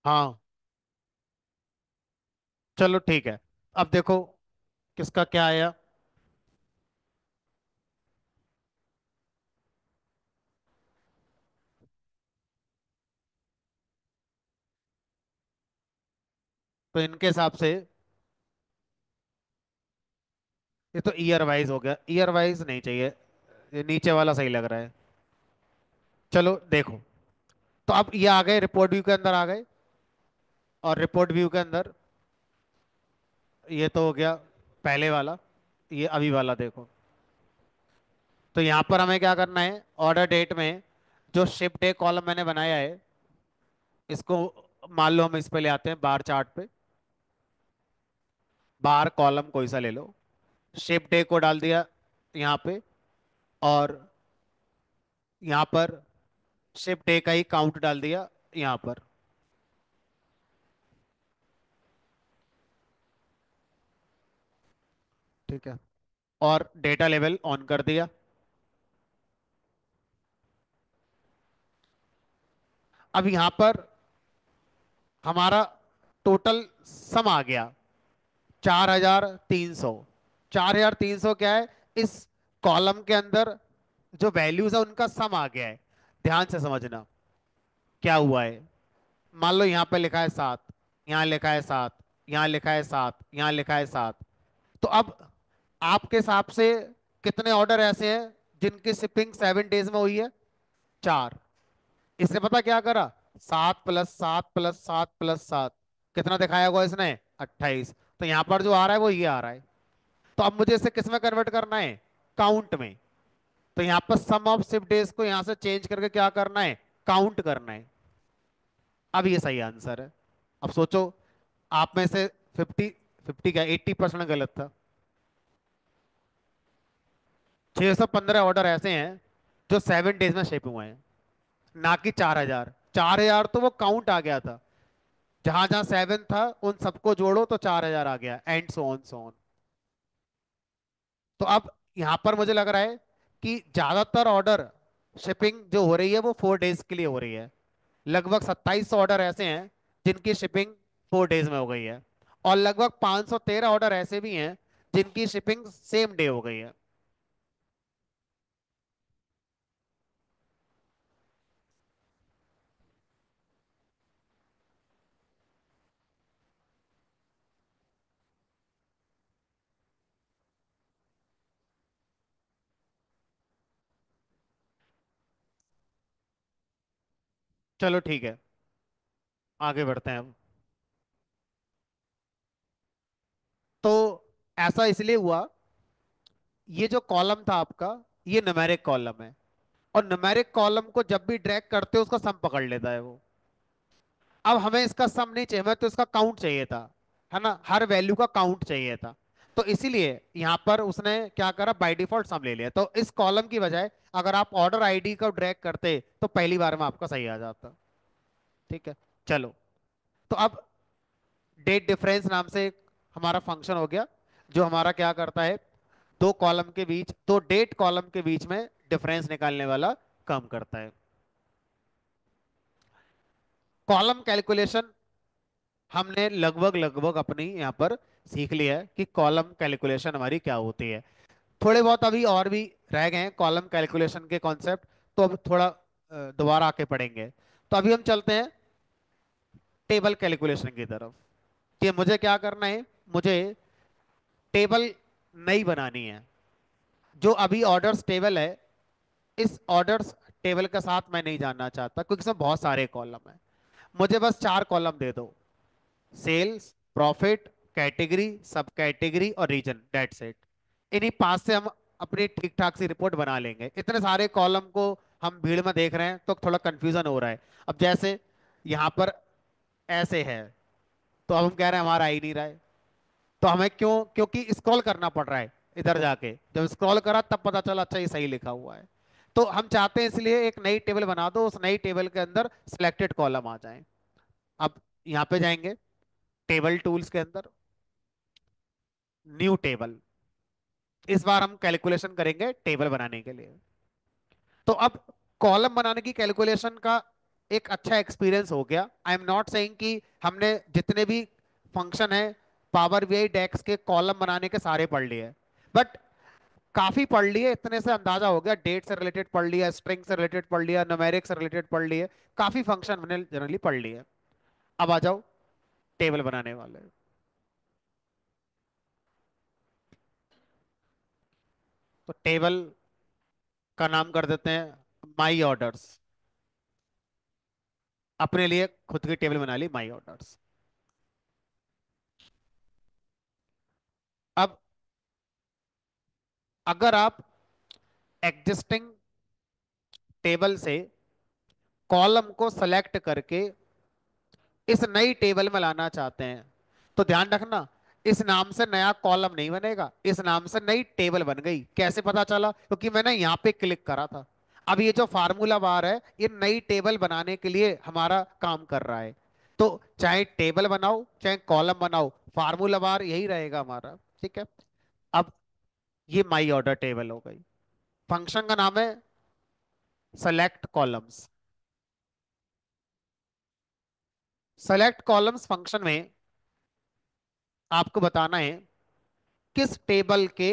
हाँ, चलो ठीक है। अब देखो किसका क्या आया। तो इनके हिसाब से ये तो ईयर वाइज हो गया, ईयर वाइज नहीं चाहिए। ये नीचे वाला सही लग रहा है। चलो देखो, तो अब ये आ गए रिपोर्ट व्यू के अंदर आ गए। और रिपोर्ट व्यू के अंदर ये तो हो गया पहले वाला। ये अभी वाला देखो। तो यहाँ पर हमें क्या करना है, ऑर्डर डेट में जो शिप डे कॉलम मैंने बनाया है, इसको मान लो हम इस पे ले आते हैं बार चार्ट पे। बार कॉलम कोई सा ले लो, शिप डे को डाल दिया यहाँ पे। और यहाँ पर शिप डे का ही काउंट डाल दिया यहाँ पर। ठीक है। और डेटा लेवल ऑन कर दिया। अब यहाँ पर हमारा टोटल सम आ गया 4300। 4300 क्या है, इस कॉलम के अंदर जो वैल्यूज है उनका सम आ गया है। ध्यान से समझना क्या हुआ है। मान लो यहाँ पे लिखा है 7, यहाँ लिखा है 7, यहाँ लिखा है 7, यहाँ लिखा है 7। तो अब आपके हिसाब से कितने ऑर्डर ऐसे हैं जिनकी शिपिंग 7 डेज में हुई है? 4। इसने पता क्या करा, 7 + 7 + 7 + 7 कितना दिखाया हुआ इसने? 28। तो यहाँ पर जो आ रहा है वो ये आ रहा है। तो अब मुझे इसे किस में कन्वर्ट करना है? काउंट में। तो यहाँ पर सम ऑफ शिफ्ट डेज को यहाँ से चेंज करके क्या करना है? काउंट करना है। अब ये सही आंसर है। अब सोचो, आप में से 50, क्या 80% गलत था। 615 ऑर्डर ऐसे हैं जो 7 डेज में शिप हुए हैं, ना कि 4000। 4000 तो वो काउंट आ गया था, जहां जहां 7 था उन सबको जोड़ो तो 4000 आ गया, and so on so on. तो अब यहां पर मुझे लग रहा है कि ज्यादातर ऑर्डर शिपिंग जो हो रही है वो 4 डेज के लिए हो रही है। लगभग 2700 ऑर्डर ऐसे हैं जिनकी शिपिंग 4 डेज में हो गई है। और लगभग 513 ऑर्डर ऐसे भी हैं जिनकी शिपिंग सेम डे हो गई है। चलो ठीक है, आगे बढ़ते हैं अब। तो ऐसा इसलिए हुआ, ये जो कॉलम था आपका, ये न्यूमेरिक कॉलम है। और न्यूमेरिक कॉलम को जब भी ड्रैग करते हो उसका सम पकड़ लेता है वो। अब हमें इसका सम नहीं चाहिए, हमें तो इसका काउंट चाहिए था, है ना, हर वैल्यू का काउंट चाहिए था। तो इसीलिए यहां पर उसने क्या करा, बाय डिफॉल्ट सम ले लिया। तो इस कॉलम की बजाय अगर आप ऑर्डर आईडी को ड्रैग करते तो पहली बार में आपका सही आ जाता। ठीक है। चलो, तो अब डेट डिफरेंस नाम से एक हमारा फंक्शन हो गया, जो हमारा क्या करता है, दो कॉलम के बीच, दो डेट कॉलम के बीच में डिफरेंस निकालने वाला काम करता है। कॉलम कैलकुलेशन हमने लगभग लगभग अपनी यहाँ पर सीख लिया है कि कॉलम कैलकुलेशन हमारी क्या होती है। थोड़े बहुत अभी और भी रह गए हैं कॉलम कैलकुलेशन के कॉन्सेप्ट, तो अब थोड़ा दोबारा आके पढ़ेंगे। तो अभी हम चलते हैं टेबल कैलकुलेशन की तरफ, कि मुझे क्या करना है। मुझे टेबल नई बनानी है। जो अभी ऑर्डर्स टेबल है, इस ऑर्डर्स टेबल के साथ मैं नहीं जानना चाहता, क्योंकि इसमें बहुत सारे कॉलम है। मुझे बस 4 कॉलम दे दो, सेल्स, प्रॉफिट, कैटेगरी, सब कैटेगरी और रीजन, डेट्स इट। इन्हीं पांच से हम अपनी ठीक ठाक सी रिपोर्ट बना लेंगे। इतने सारे कॉलम को हम भीड़ में देख रहे हैं तो थोड़ा कंफ्यूजन हो रहा है। अब जैसे यहाँ पर ऐसे है, तो अब हम कह रहे हैं हमारा आ ही नहीं रहा है। तो हमें क्यों, क्योंकि स्क्रॉल करना पड़ रहा है। इधर जाके जब स्क्रॉल करा तब पता चला अच्छा ये सही लिखा हुआ है। तो हम चाहते हैं इसलिए एक नई टेबल बना दो, उस नई टेबल के अंदर सिलेक्टेड कॉलम आ जाए। अब यहाँ पे जाएंगे, टेबल टूल्स के अंदर, न्यू टेबल। इस बार हम कैलकुलेशन करेंगे टेबल बनाने के लिए। तो अब कॉलम बनाने की कैलकुलेशन का एक अच्छा एक्सपीरियंस हो गया। आई एम नॉट सेइंग कि हमने जितने भी फंक्शन है पावर बीआई डेक्स के कॉलम बनाने के सारे पढ़ लिए, बट काफी पढ़ लिए। इतने से अंदाजा हो गया, डेट से रिलेटेड पढ़ लिया, स्ट्रिंग से रिलेटेड पढ़ लिया, न्यूमेरिक से रिलेटेड पढ़ लिए, काफी फंक्शन हमने जनरली पढ़ लिए। अब आ जाओ टेबल बनाने वाले। तो टेबल का नाम कर देते हैं माई ऑर्डर्स। अपने लिए खुद की टेबल बना ली माई ऑर्डर्स। अब अगर आप एग्जिस्टिंग टेबल से कॉलम को सेलेक्ट करके इस नई टेबल में लाना चाहते हैं, तो ध्यान रखना इस नाम से नया कॉलम नहीं बनेगा, इस नाम से नई टेबल बन गई। कैसे पता चला? क्योंकि मैंने यहां पे क्लिक करा था। अब ये जो फार्मूला बार है ये नई टेबल बनाने के लिए हमारा काम कर रहा है। तो चाहे टेबल बनाओ चाहे कॉलम बनाओ, फार्मूला बार यही रहेगा हमारा। ठीक है। अब ये माई ऑर्डर टेबल हो गई। फंक्शन का नाम है select columns. Select columns function में आपको बताना है किस टेबल के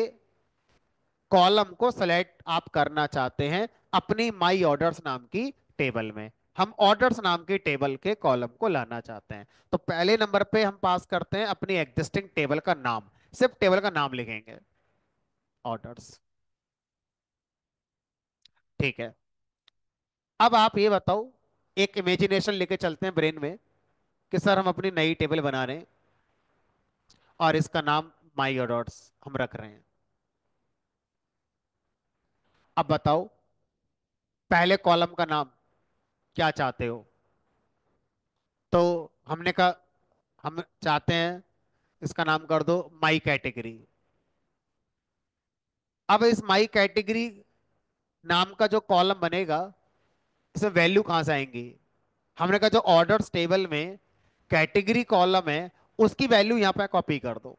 कॉलम को सेलेक्ट आप करना चाहते हैं अपनी माई ऑर्डर्स नाम की टेबल में। हम ऑर्डर्स नाम की टेबल के कॉलम को लाना चाहते हैं। तो पहले नंबर पे हम पास करते हैं अपनी एग्जिस्टिंग टेबल का नाम। सिर्फ टेबल का नाम लिखेंगे, ऑर्डर्स। ठीक है। अब आप ये बताओ, एक इमेजिनेशन लेके चलते हैं ब्रेन में कि सर हम अपनी नई टेबल बना रहे हैं और इसका नाम माई ऑर्डर्स हम रख रहे हैं। अब बताओ पहले कॉलम का नाम क्या चाहते हो? तो हमने कहा हम चाहते हैं इसका नाम कर दो माई कैटेगरी। अब इस माई कैटेगरी नाम का जो कॉलम बनेगा, इसमें वैल्यू कहां से आएंगी? हमने कहा जो ऑर्डर्स टेबल में कैटेगरी कॉलम है उसकी वैल्यू यहां पे कॉपी कर दो।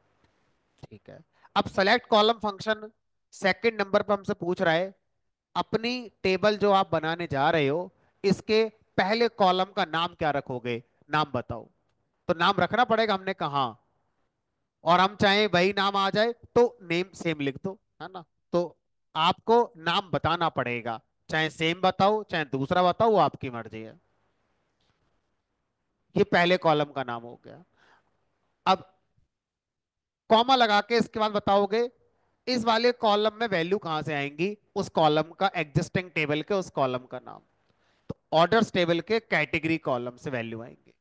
ठीक है। अब select column function second number पर हमसे पूछ रहा है अपनी टेबल जो आप बनाने जा रहे हो इसके पहले कॉलम का नाम क्या रखोगे? नाम बताओ। तो नाम रखना पड़ेगा, हमने कहा। और हम चाहे वही नाम आ जाए तो नेम सेम लिख दो, है ना? तो आपको नाम बताना पड़ेगा, चाहे सेम बताओ चाहे दूसरा बताओ, वो आपकी मर्जी है। ये पहले कॉलम का नाम हो गया। अब कॉमा लगा के इसके बाद बताओगे इस वाले कॉलम में वैल्यू कहां से आएंगी, उस कॉलम का, एग्जिस्टिंग टेबल के उस कॉलम का नाम। तो ऑर्डर्स टेबल के कैटेगरी कॉलम से वैल्यू आएंगी।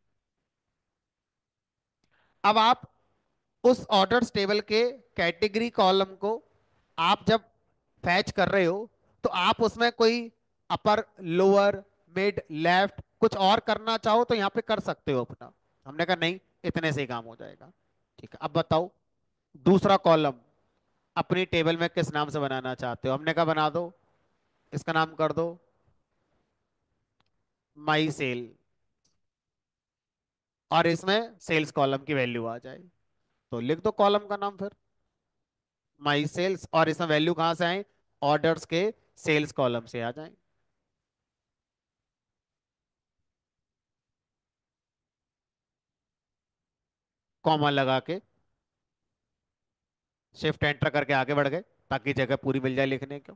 अब आप उस ऑर्डर्स टेबल के कैटेगरी कॉलम को आप जब फैच कर रहे हो तो आप उसमें कोई अपर, लोअर, मिड, लेफ्ट कुछ और करना चाहो तो यहां पे कर सकते हो अपना। हमने कहा नहीं, इतने से ही काम हो जाएगा। ठीक है। अब बताओ दूसरा कॉलम अपनी टेबल में किस नाम से बनाना चाहते हो? हमने कहा बना दो, इसका नाम कर दो माई सेल, और इसमें सेल्स कॉलम की वैल्यू आ जाए। तो लिख दो कॉलम का नाम फिर माई सेल्स, और इसमें वैल्यू कहां से आए? ऑर्डर्स के सेल्स कॉलम से आ जाए। कॉमा लगा के शिफ्ट एंटर करके आगे बढ़ गए ताकि जगह पूरी मिल जाए लिखने को।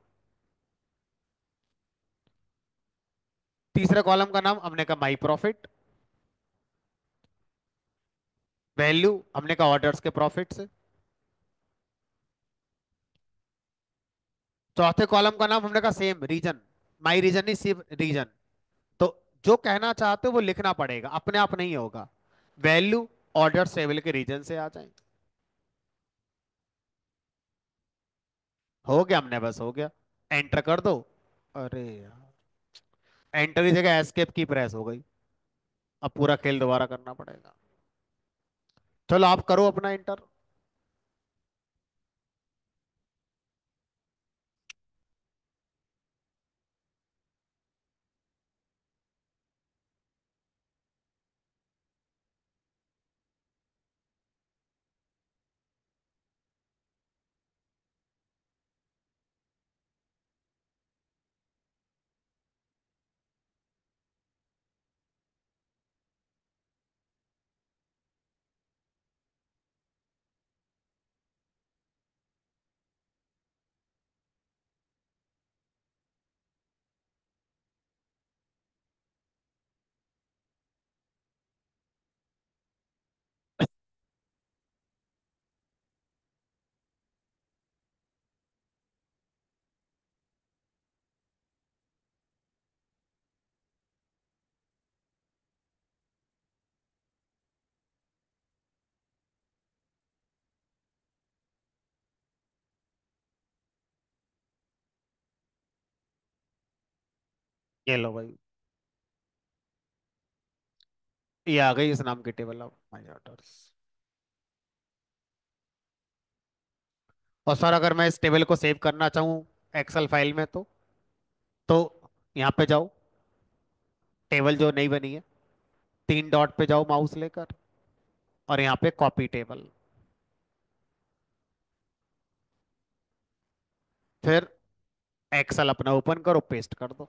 तीसरे कॉलम का नाम हमने कहा माई प्रॉफिट, वैल्यू हमने कहा ऑर्डर्स के प्रॉफिट से। चौथे कॉलम का नाम हमने कहा सेम रीजन, माई रीजन नहीं सिर्फ रीजन। तो जो कहना चाहते हो वो लिखना पड़ेगा, अपने आप नहीं होगा। वैल्यू ऑर्डर टेबल के रीजन से आ जाएं। हो गया, हमने बस हो गया। एंटर कर दो। अरे यार, एंटर की जगह एस्केप की प्रेस हो गई। अब पूरा खेल दोबारा करना पड़ेगा। चलो आप करो अपना एंटर। ये लो भाई, ये आ गई इस नाम की टेबल ऑफ माय ऑर्डर्स। और सर अगर मैं इस टेबल को सेव करना चाहूँ एक्सेल फाइल में, तो यहाँ पे जाओ, टेबल जो नई बनी है, तीन डॉट पे जाओ माउस लेकर, और यहाँ पे कॉपी टेबल। फिर एक्सेल अपना ओपन करो, पेस्ट कर दो।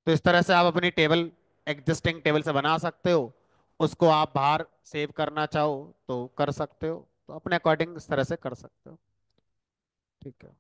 तो इस तरह से आप अपनी टेबल एग्जिस्टिंग टेबल से बना सकते हो। उसको आप बाहर सेव करना चाहो तो कर सकते हो, तो अपने अकॉर्डिंग इस तरह से कर सकते हो। ठीक है।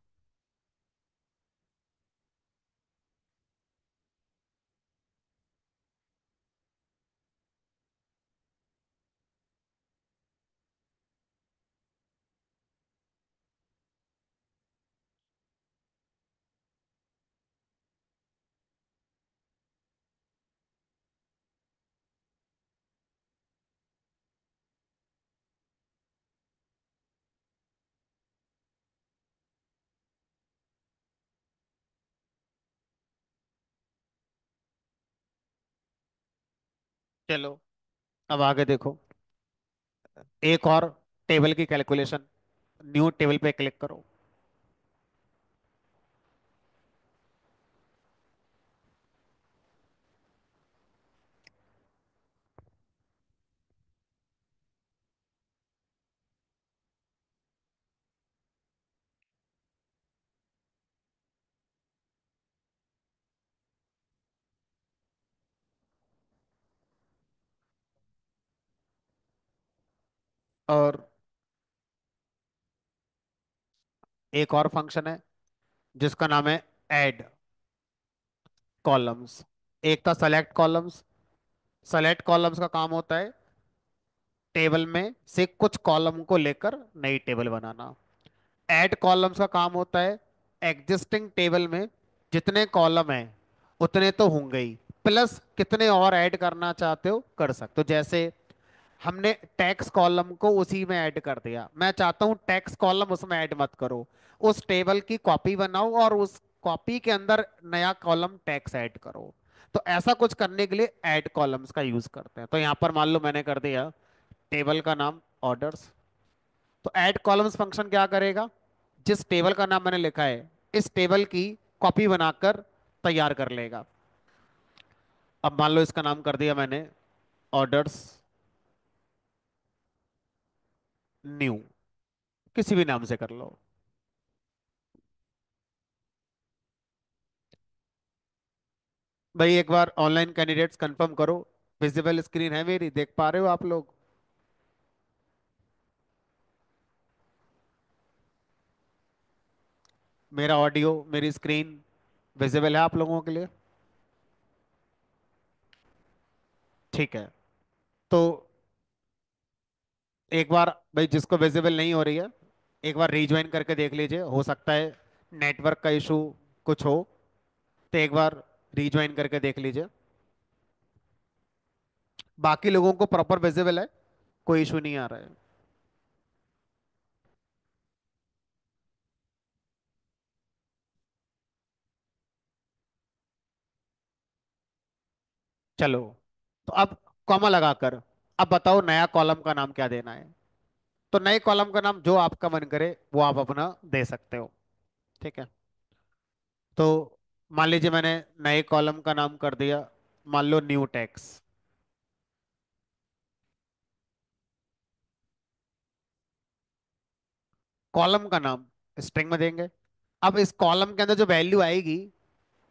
चलो अब आगे देखो, एक और टेबल की कैलकुलेशन। न्यू टेबल पे क्लिक करो। और एक और फंक्शन है जिसका नाम है ऐड कॉलम्स। एक था सेलेक्ट कॉलम्स। सेलेक्ट कॉलम्स का काम होता है टेबल में से कुछ कॉलम को लेकर नई टेबल बनाना। ऐड कॉलम्स का काम होता है एग्जिस्टिंग टेबल में जितने कॉलम हैं उतने तो होंगे ही, प्लस कितने और ऐड करना चाहते हो कर सकते हो। जैसे हमने टैक्स कॉलम को उसी में ऐड कर दिया, मैं चाहता हूं टैक्स कॉलम उसमें ऐड मत करो, उस टेबल की कॉपी बनाओ और उस कॉपी के अंदर नया कॉलम टैक्स ऐड करो। तो ऐसा कुछ करने के लिए ऐड कॉलम्स का यूज करते हैं। तो यहां पर मान लो मैंने कर दिया टेबल का नाम ऑर्डर्स। तो ऐड कॉलम्स फंक्शन क्या करेगा, जिस टेबल का नाम मैंने लिखा है इस टेबल की कॉपी बनाकर तैयार कर लेगा। अब मान लो इसका नाम कर दिया मैंने ऑर्डर्स न्यू, किसी भी नाम से कर लो। भाई एक बार ऑनलाइन कैंडिडेट्स कंफर्म करो, विजिबल स्क्रीन है मेरी, देख पा रहे हो आप लोग? मेरा ऑडियो, मेरी स्क्रीन विजिबल है आप लोगों के लिए? ठीक है। तो एक बार भाई जिसको विजिबल नहीं हो रही है, एक बार रीज्वाइन करके देख लीजिए, हो सकता है नेटवर्क का इशू कुछ हो तो एक बार रीज्वाइन करके देख लीजिए। बाकी लोगों को प्रॉपर विजिबल है, कोई इशू नहीं आ रहा है। चलो, तो अब कॉमा लगाकर अब बताओ नया कॉलम का नाम क्या देना है। तो नए कॉलम का नाम जो आपका मन करे वो आप अपना दे सकते हो। ठीक है। तो मान लीजिए मैंने नए कॉलम का नाम कर दिया, मान लो न्यू टैक्स। कॉलम का नाम स्ट्रिंग में देंगे। अब इस कॉलम के अंदर जो वैल्यू आएगी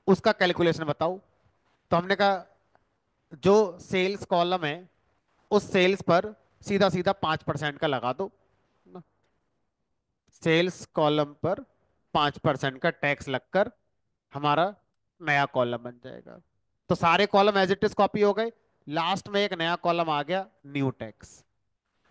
उसका कैलकुलेशन बताओ। तो हमने कहा जो सेल्स कॉलम है उस सेल्स पर सीधा सीधा 5% का लगा दो ना। सेल्स कॉलम पर 5% का टैक्स लगकर हमारा नया कॉलम बन जाएगा। तो सारे column as it is copy हो गए। लास्ट में एक नया कॉलम आ गया, न्यू टैक्स।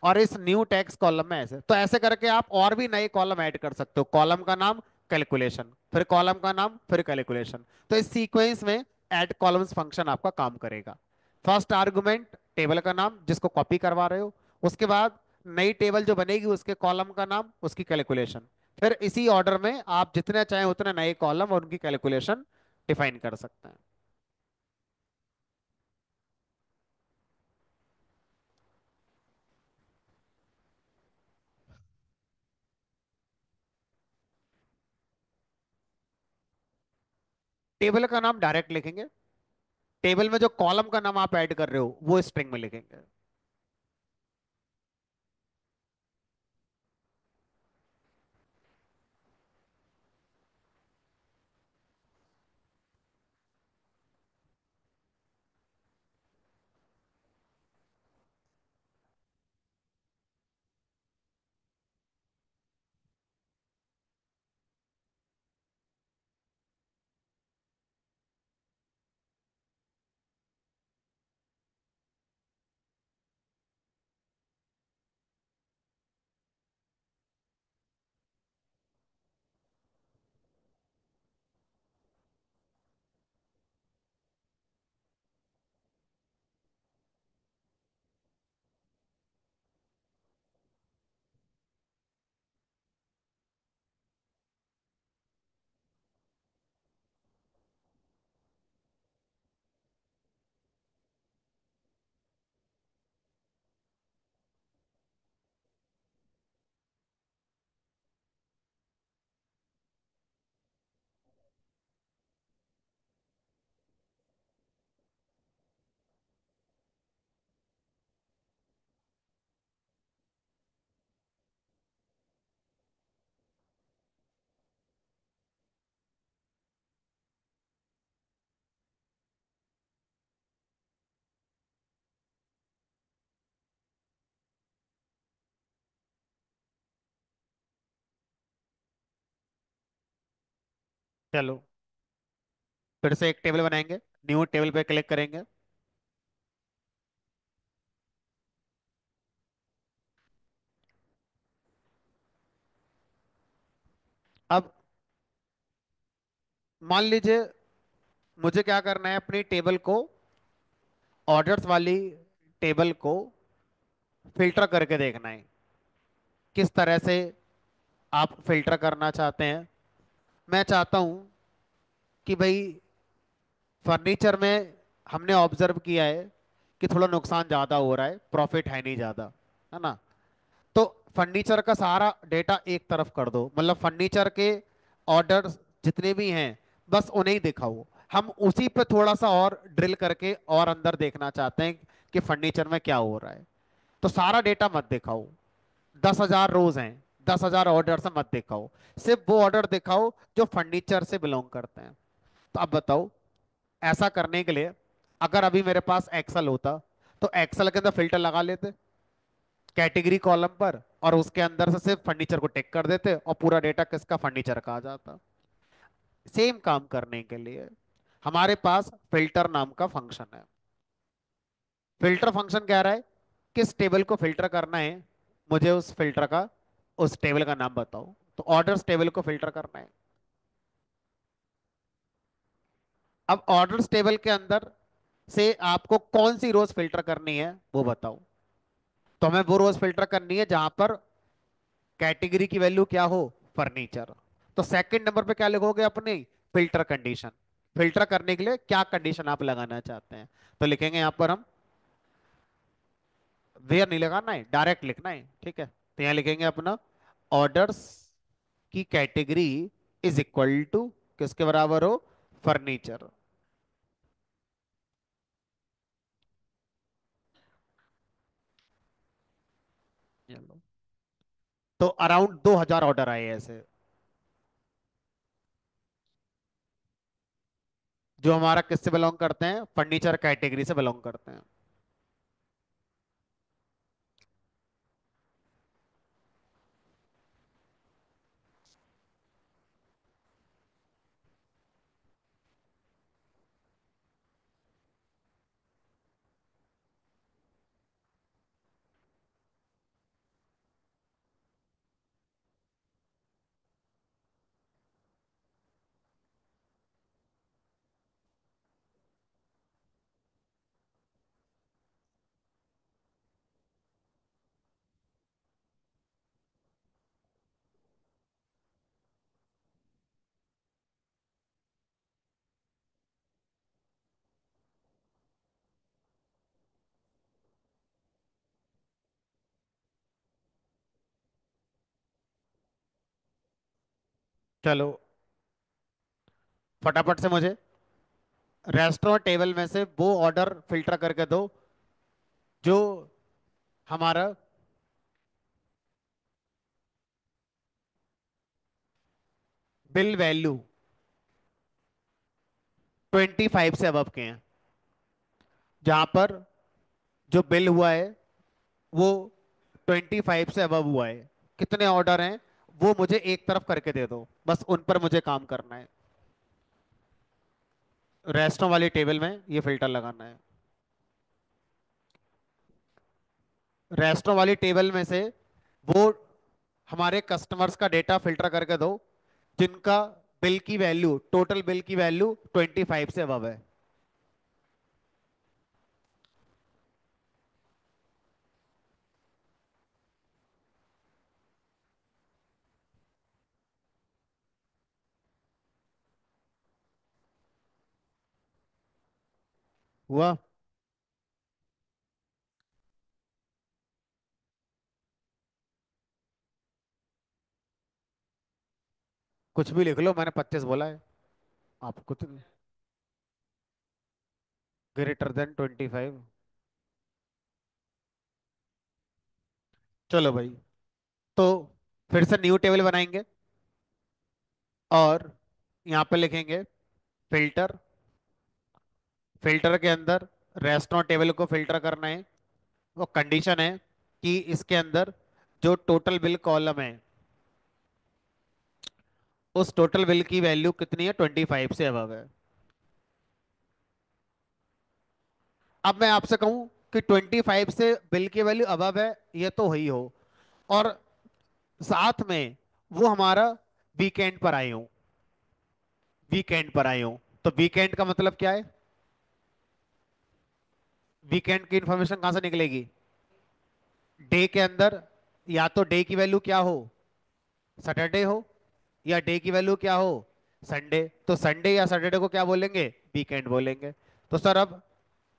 और इस न्यू टैक्स कॉलम में ऐसे तो ऐसे करके आप और भी नए कॉलम ऐड कर सकते हो। कॉलम का नाम कैलकुलेशन, फिर कॉलम का नाम, फिर कैलकुलेशन। तो इस सीक्वेंस में ऐड कॉलम्स फंक्शन आपका काम करेगा। फर्स्ट आर्गुमेंट टेबल का नाम जिसको कॉपी करवा रहे हो, उसके बाद नई टेबल जो बनेगी उसके कॉलम का नाम, उसकी कैलकुलेशन। फिर इसी ऑर्डर में आप जितने चाहें उतने नए कॉलम और उनकी कैलकुलेशन डिफाइन कर सकते हैं। टेबल का नाम डायरेक्ट लिखेंगे, टेबल में जो कॉलम का नाम आप ऐड कर रहे हो वो स्ट्रिंग में लिखेंगे। चलो, फिर से एक टेबल बनाएंगे, न्यू टेबल पे क्लिक करेंगे। अब मान लीजिए मुझे क्या करना है, अपनी टेबल को, ऑर्डर्स वाली टेबल को फिल्टर करके देखना है। किस तरह से आप फिल्टर करना चाहते हैं। मैं चाहता हूं कि भाई फर्नीचर में हमने ऑब्जर्व किया है कि थोड़ा नुकसान ज्यादा हो रहा है, प्रॉफिट है नहीं ज्यादा, है ना। तो फर्नीचर का सारा डेटा एक तरफ कर दो, मतलब फर्नीचर के ऑर्डर जितने भी हैं बस उन्हें ही दिखाओ। हम उसी पे थोड़ा सा और ड्रिल करके और अंदर देखना चाहते हैं कि फर्नीचर में क्या हो रहा है। तो सारा डेटा मत दिखाओ, 10,000 रोज हैं, 10,000 ऑर्डर से मत दिखाओ। सिर्फ वो ऑर्डर दिखाओ जो फर्नीचर से बिलोंग करते हैं। तो अब बताओ, ऐसा करने के लिए अगर अभी मेरे पास एक्सेल होता तो एक्सेल के अंदर फिल्टर लगा लेते कैटेगरी कॉलम पर, और उसके अंदर से सिर्फ फर्नीचर को टिक कर देते और पूरा डेटा किसका, फर्नीचर का आ जाता। सेम काम करने के लिए हमारे पास फिल्टर नाम का फंक्शन है। फिल्टर फंक्शन कह रहा है किस टेबल को फिल्टर करना है, मुझे उस फिल्टर का, उस टेबल का नाम बताओ। तो ऑर्डर्स टेबल को फिल्टर करना है। अब ऑर्डर्स टेबल के अंदर से आपको कौन सी रोज फिल्टर करनी है वो बताओ। तो हमें वो रोज फिल्टर करनी है जहां पर कैटेगरी की वैल्यू क्या हो, फर्नीचर। तो सेकंड नंबर पे क्या लिखोगे अपनी, फिल्टर कंडीशन। फिल्टर करने के लिए क्या कंडीशन आप लगाना चाहते हैं, तो लिखेंगे यहां पर हम, वेयर नहीं लगाना है, डायरेक्ट लिखना है, ठीक है। तो यहां लिखेंगे अपना, ऑर्डर्स की कैटेगरी इज इक्वल टू, किसके बराबर हो, फर्नीचर। तो अराउंड 2000 ऑर्डर आए ऐसे, जो हमारा किससे बिलोंग करते हैं, फर्नीचर कैटेगरी से बिलोंग करते हैं। चलो फटाफट से मुझे रेस्टोरेंट टेबल में से वो ऑर्डर फिल्टर करके दो जो हमारा बिल वैल्यू 25 से अबव के हैं, जहां पर जो बिल हुआ है वो 25 से अबव हुआ है। कितने ऑर्डर हैं वो मुझे एक तरफ करके दे दो, बस उन पर मुझे काम करना है। रेस्टोरेंट वाली टेबल में ये फिल्टर लगाना है। रेस्टोरेंट वाली टेबल में से वो हमारे कस्टमर्स का डेटा फिल्टर करके दो जिनका बिल की वैल्यू, टोटल बिल की वैल्यू 25 से अबव है। हुआ? कुछ भी लिख लो, मैंने 25 बोला है। आप कुछ, ग्रेटर देन 25। चलो भाई, तो फिर से न्यू टेबल बनाएंगे और यहाँ पे लिखेंगे फिल्टर। फिल्टर के अंदर रेस्टोरेंट टेबल को फिल्टर करना है। वो कंडीशन है कि इसके अंदर जो टोटल बिल कॉलम है उस टोटल बिल की वैल्यू कितनी है, 25 से अबव है। अब मैं आपसे कहूं कि 25 से बिल की वैल्यू अबव है, ये तो हुई हो, और साथ में वो हमारा वीकेंड पर आए हो, वीकेंड पर आए हो, तो वीकेंड का मतलब क्या है, वीकेंड की इंफॉर्मेशन कहां से निकलेगी, डे के अंदर या तो डे की वैल्यू क्या हो, सैटरडे हो, या डे की वैल्यू क्या हो, संडे। तो संडे या सैटरडे को क्या बोलेंगे, वीकेंड बोलेंगे। तो सर अब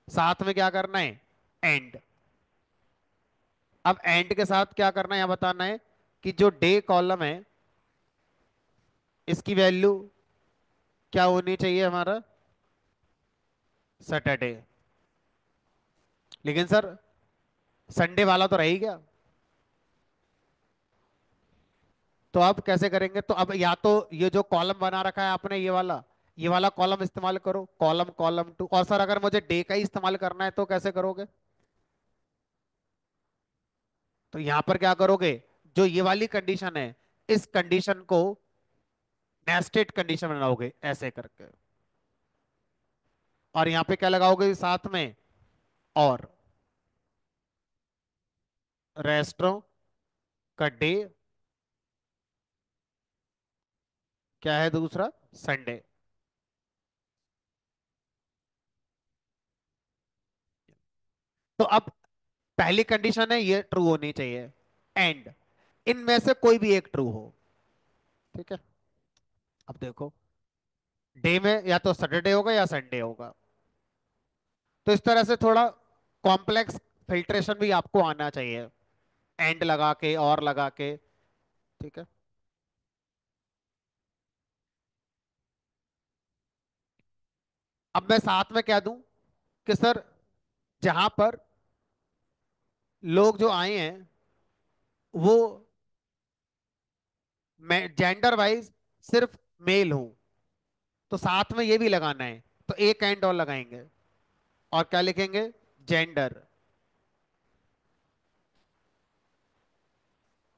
साथ में क्या करना है, एंड। अब एंड के साथ क्या करना है, यह बताना है कि जो डे कॉलम है इसकी वैल्यू क्या होनी चाहिए हमारा, सैटरडे। लेकिन सर संडे वाला तो रह ही गया, तो अब कैसे करेंगे, तो अब या तो ये जो कॉलम बना रखा है आपने, ये वाला कॉलम इस्तेमाल करो, कॉलम कॉलम टू। और सर अगर मुझे डे का ही इस्तेमाल करना है तो कैसे करोगे, तो यहां पर क्या करोगे, जो ये वाली कंडीशन है इस कंडीशन को नेस्टेड कंडीशन बनाओगे ऐसे करके, और यहां पे क्या लगाओगे साथ में, और रेस्टोरेंट का डे क्या है दूसरा, संडे। तो अब पहली कंडीशन है ये ट्रू होनी चाहिए, एंड इनमें से कोई भी एक ट्रू हो। ठीक है, अब देखो, डे में या तो सैटरडे होगा या संडे होगा। तो इस तरह से थोड़ा कॉम्प्लेक्स फिल्ट्रेशन भी आपको आना चाहिए, एंड लगा के और लगा के। ठीक है, अब मैं साथ में क्या दूं कि सर, जहां पर लोग जो आए हैं वो मैं जेंडर वाइज सिर्फ मेल हूं, तो साथ में ये भी लगाना है, तो एक एंड और लगाएंगे। और क्या लिखेंगे? Gender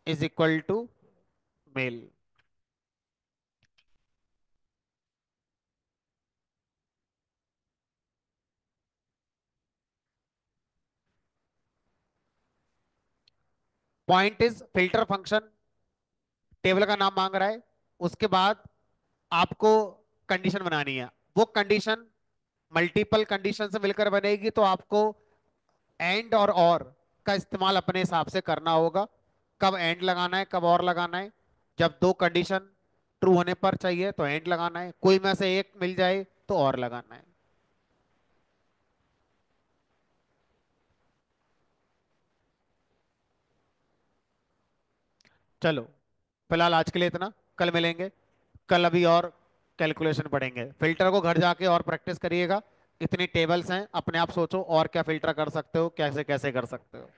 is equal to male. Point is filter function table का नाम मांग रहा है, उसके बाद आपको कंडीशन बनानी है। वो कंडीशन मल्टीपल कंडीशन से मिलकर बनेगी, तो आपको एंड और का इस्तेमाल अपने हिसाब से करना होगा। कब एंड लगाना है, कब और लगाना है। जब दो कंडीशन ट्रू होने पर चाहिए तो एंड लगाना है, कोई में से एक मिल जाए तो और लगाना है। चलो, फिलहाल आज के लिए इतना, कल मिलेंगे। कल अभी और कैलकुलेशन पढ़ेंगे। फिल्टर को घर जाके और प्रैक्टिस करिएगा। इतनी टेबल्स हैं, अपने आप सोचो और क्या फिल्टर कर सकते हो, कैसे कैसे कर सकते हो।